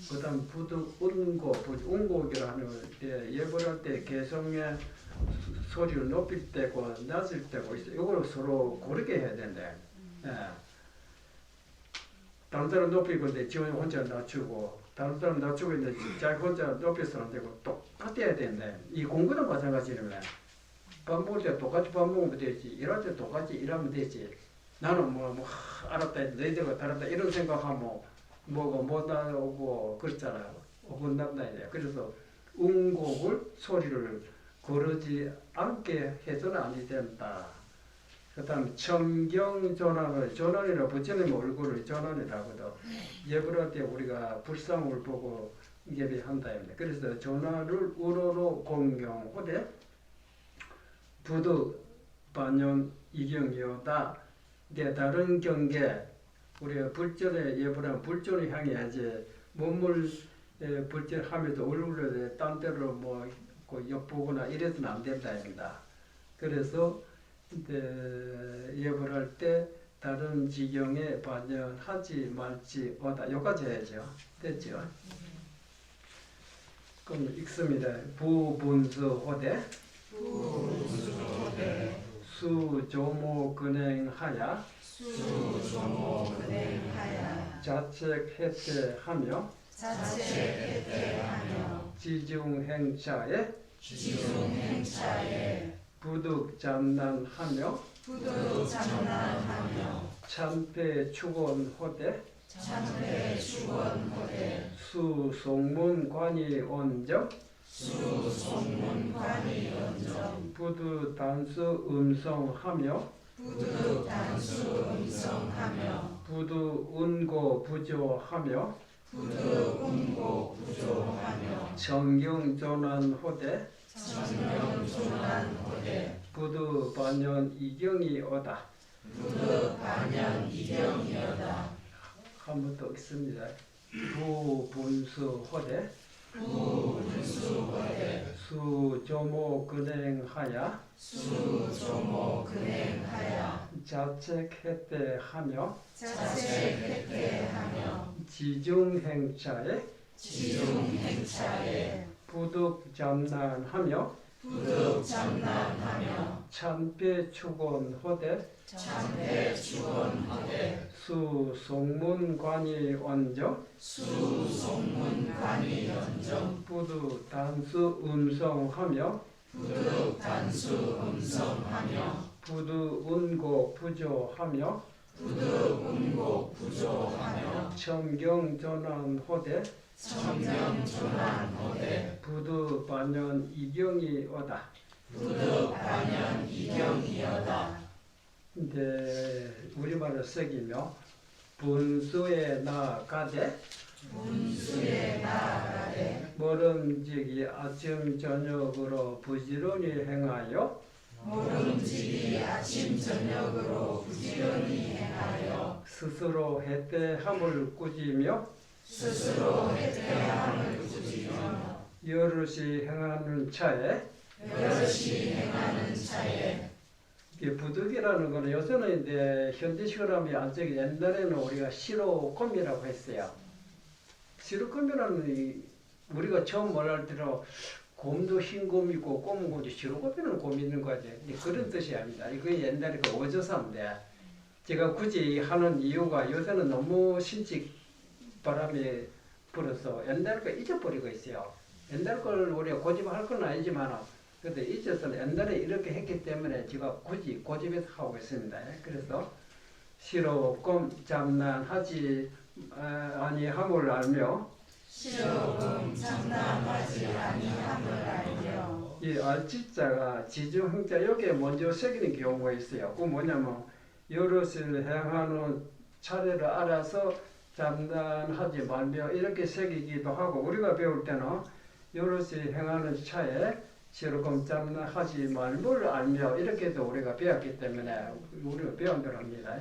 그다음 부두 운고 운곡이라는 예불할 때 개성의 소리를 높일 때고 낮을 때고 있어. 이걸 서로 고르게 해야 된다. 예. 다른 사람 높이고 있는데 지 혼자 낮추고 다른 사람 낮추고 있는데 자기 혼자 높여서는 안 되고 똑같아야 된다. 이 공부도 마찬가지입니다. 밥 먹을 때 똑같이 밥 먹으면 되지. 일할 때 똑같이 일하면 되지. 나는 뭐 알았다, 너희들과 다르다 이런 생각하면 뭐가 못 나오고 그렇잖아요. 어긋난다 이제. 그래서 음곡을 소리를 고르지 않게 해서는 안 된다. 그 다음 청경전환을 전환이라 부처님 얼굴을 전환이라거든. 예불할 때 우리가 불상을 보고 예배한다. 그래서 전환을 우러로 공경하되 부득 반연 이경이오다. 이게 다른 경계 우리가 불전에 예불하면 불전을 향해야지 몸을 불전하면서 얼굴에 딴 데로 뭐 엿보거나 이래서는 안 된다입니다. 그래서 예불할 때 다른 지경에 반영하지 말지 오다. 여기까지 해야죠. 됐죠? 그럼 읽습니다. 부분수 호대 수조모 근행하야 자책해태하며 지중행차에 부득장난하며 참패 축원호대 수송문관이 온정 부두 단수 음성하며 부두 운고 부조하며 정경전환호대 부두 반연 이경이 오다. 한 번 더 읽습니다. 부분수 호대 수조모 근행하야 자책했대하며 지중행차에 부득장난하며 부득 장난하며 참배 축원하되 참배 축원하되 수송문관이 언정 수송문관이 연정 부두 단수 음성하며 부득 단수 음성하며 부두 운고 부조하며 부득 운곡 부조하며 청경 전환하되 청명 전환하되 부두 반연 이경이 오다. 부득 반연 이경이여다. 이제 우리말로 새기며 분수에 나아가되 문수에 나아가되 모름지기 아침 저녁으로 부지런히 행하여 모름지기 아침 저녁으로 부지런히 행하여 스스로 해태함을 꾸짖으며 스스로 해태함을 꾸짖으며 여럿이 행하는 차에 여럿이 행하는 차에 이 부득이라는 거는 요새는 이제 현대식으로 하면 안 쓰기 옛날에는 우리가 시로꼼이라고 했어요. 시로꼼이라는 우리가 처음 말할 때로 곰도 흰 곰이고 곰은 곰이 시로꼼이라는 곰이 있는 거지. 그런 뜻이 아닙니다. 이거 옛날에 그 어조사인데 제가 굳이 하는 이유가 요새는 너무 신식 바람이 불어서 옛날 거 잊어버리고 있어요. 옛날 걸 우리가 고집할 건 아니지만 근데 잊어서 옛날에 이렇게 했기 때문에 제가 굳이 고집해서 하고 있습니다. 그래서 시로꼼 장난하지 아니함을 알며 시로금 장난하지 아니함을 알며 이 알지자가 지주형자 여기에 먼저 새기는 경우가 있어요. 그 뭐냐면 여럿을 행하는 차례를 알아서 장난하지 말며 이렇게 새기기도 하고 우리가 배울 때는 여럿이 행하는 차에 시로금 장난하지 말뭘 알며 이렇게도 우리가 배웠기 때문에 우리가 배운 대로 합니다.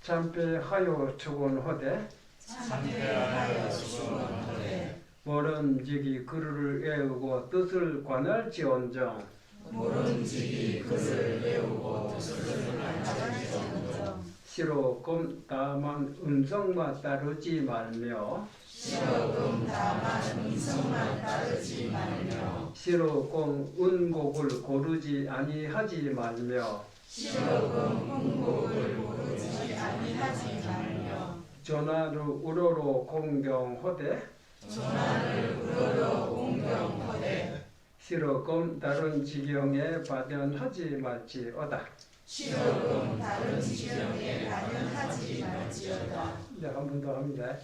참배하여 축원하되 참배하여 축원하되 모름지기 그를 외우고 뜻을 관할지언정 모름지기 그를 외우고 뜻을 관할지언정 시로금 다만 음성만 따르지 말며 시로금 다만 음성만 따르지 말며 시로금 운곡을 고르지 아니하지 말며 시로금 운곡을 고르지 아니하지 말며 전하를 우러러 공경하되 전하를 우러러 공경하되 시로금 다른 지경에 발현하지 말지어다. 시로금 다른 지경에 발현하지 말지어다. 이제 한 번 더 합니다.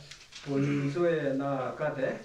분수에 나아가되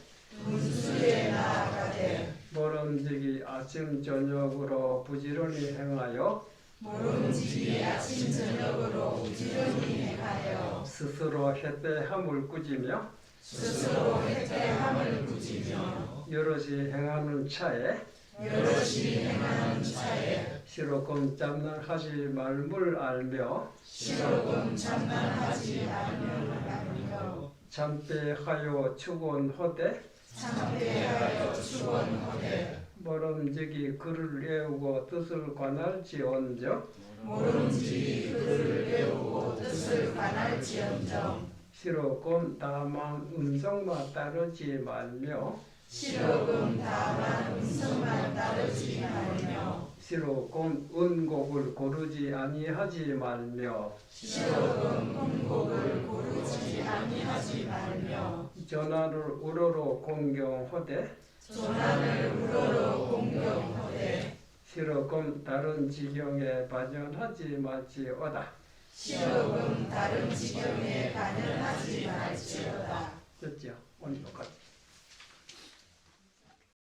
문수에 나아가되 모름지기 아침 저녁으로 부지런히 행하여 모름지기 아침 저녁으로 부지런히 행하여 스스로 해태함을 꾸짖으며 스스로 해태함을 꾸짖으며 여럿이 행하는 차에 여럿이 행하는 차에 시로금 장난하지 말물 알며 시로금 장난하지 말며 참배하여 축원하되 참배하여 축원하되 모름지기 그를 외우고 뜻을 관할지언정 모름지기 그를 외우고 뜻을 관할지언정 시로금 다만 음성만 따르지 말며 시로금 다만 음성만 따르지 말며 시로금 운곡을 고르지 아니하지 말며 시로금 운곡을 고르지 아니하지 말며 전하를 우러러 공경하되 전하를 우러러 공경하되 시로금 다른 지경에 발현하지 말지어다. 시로금 다른 지경에 반연하지 말지어다. 됐죠? 오늘 똑같이.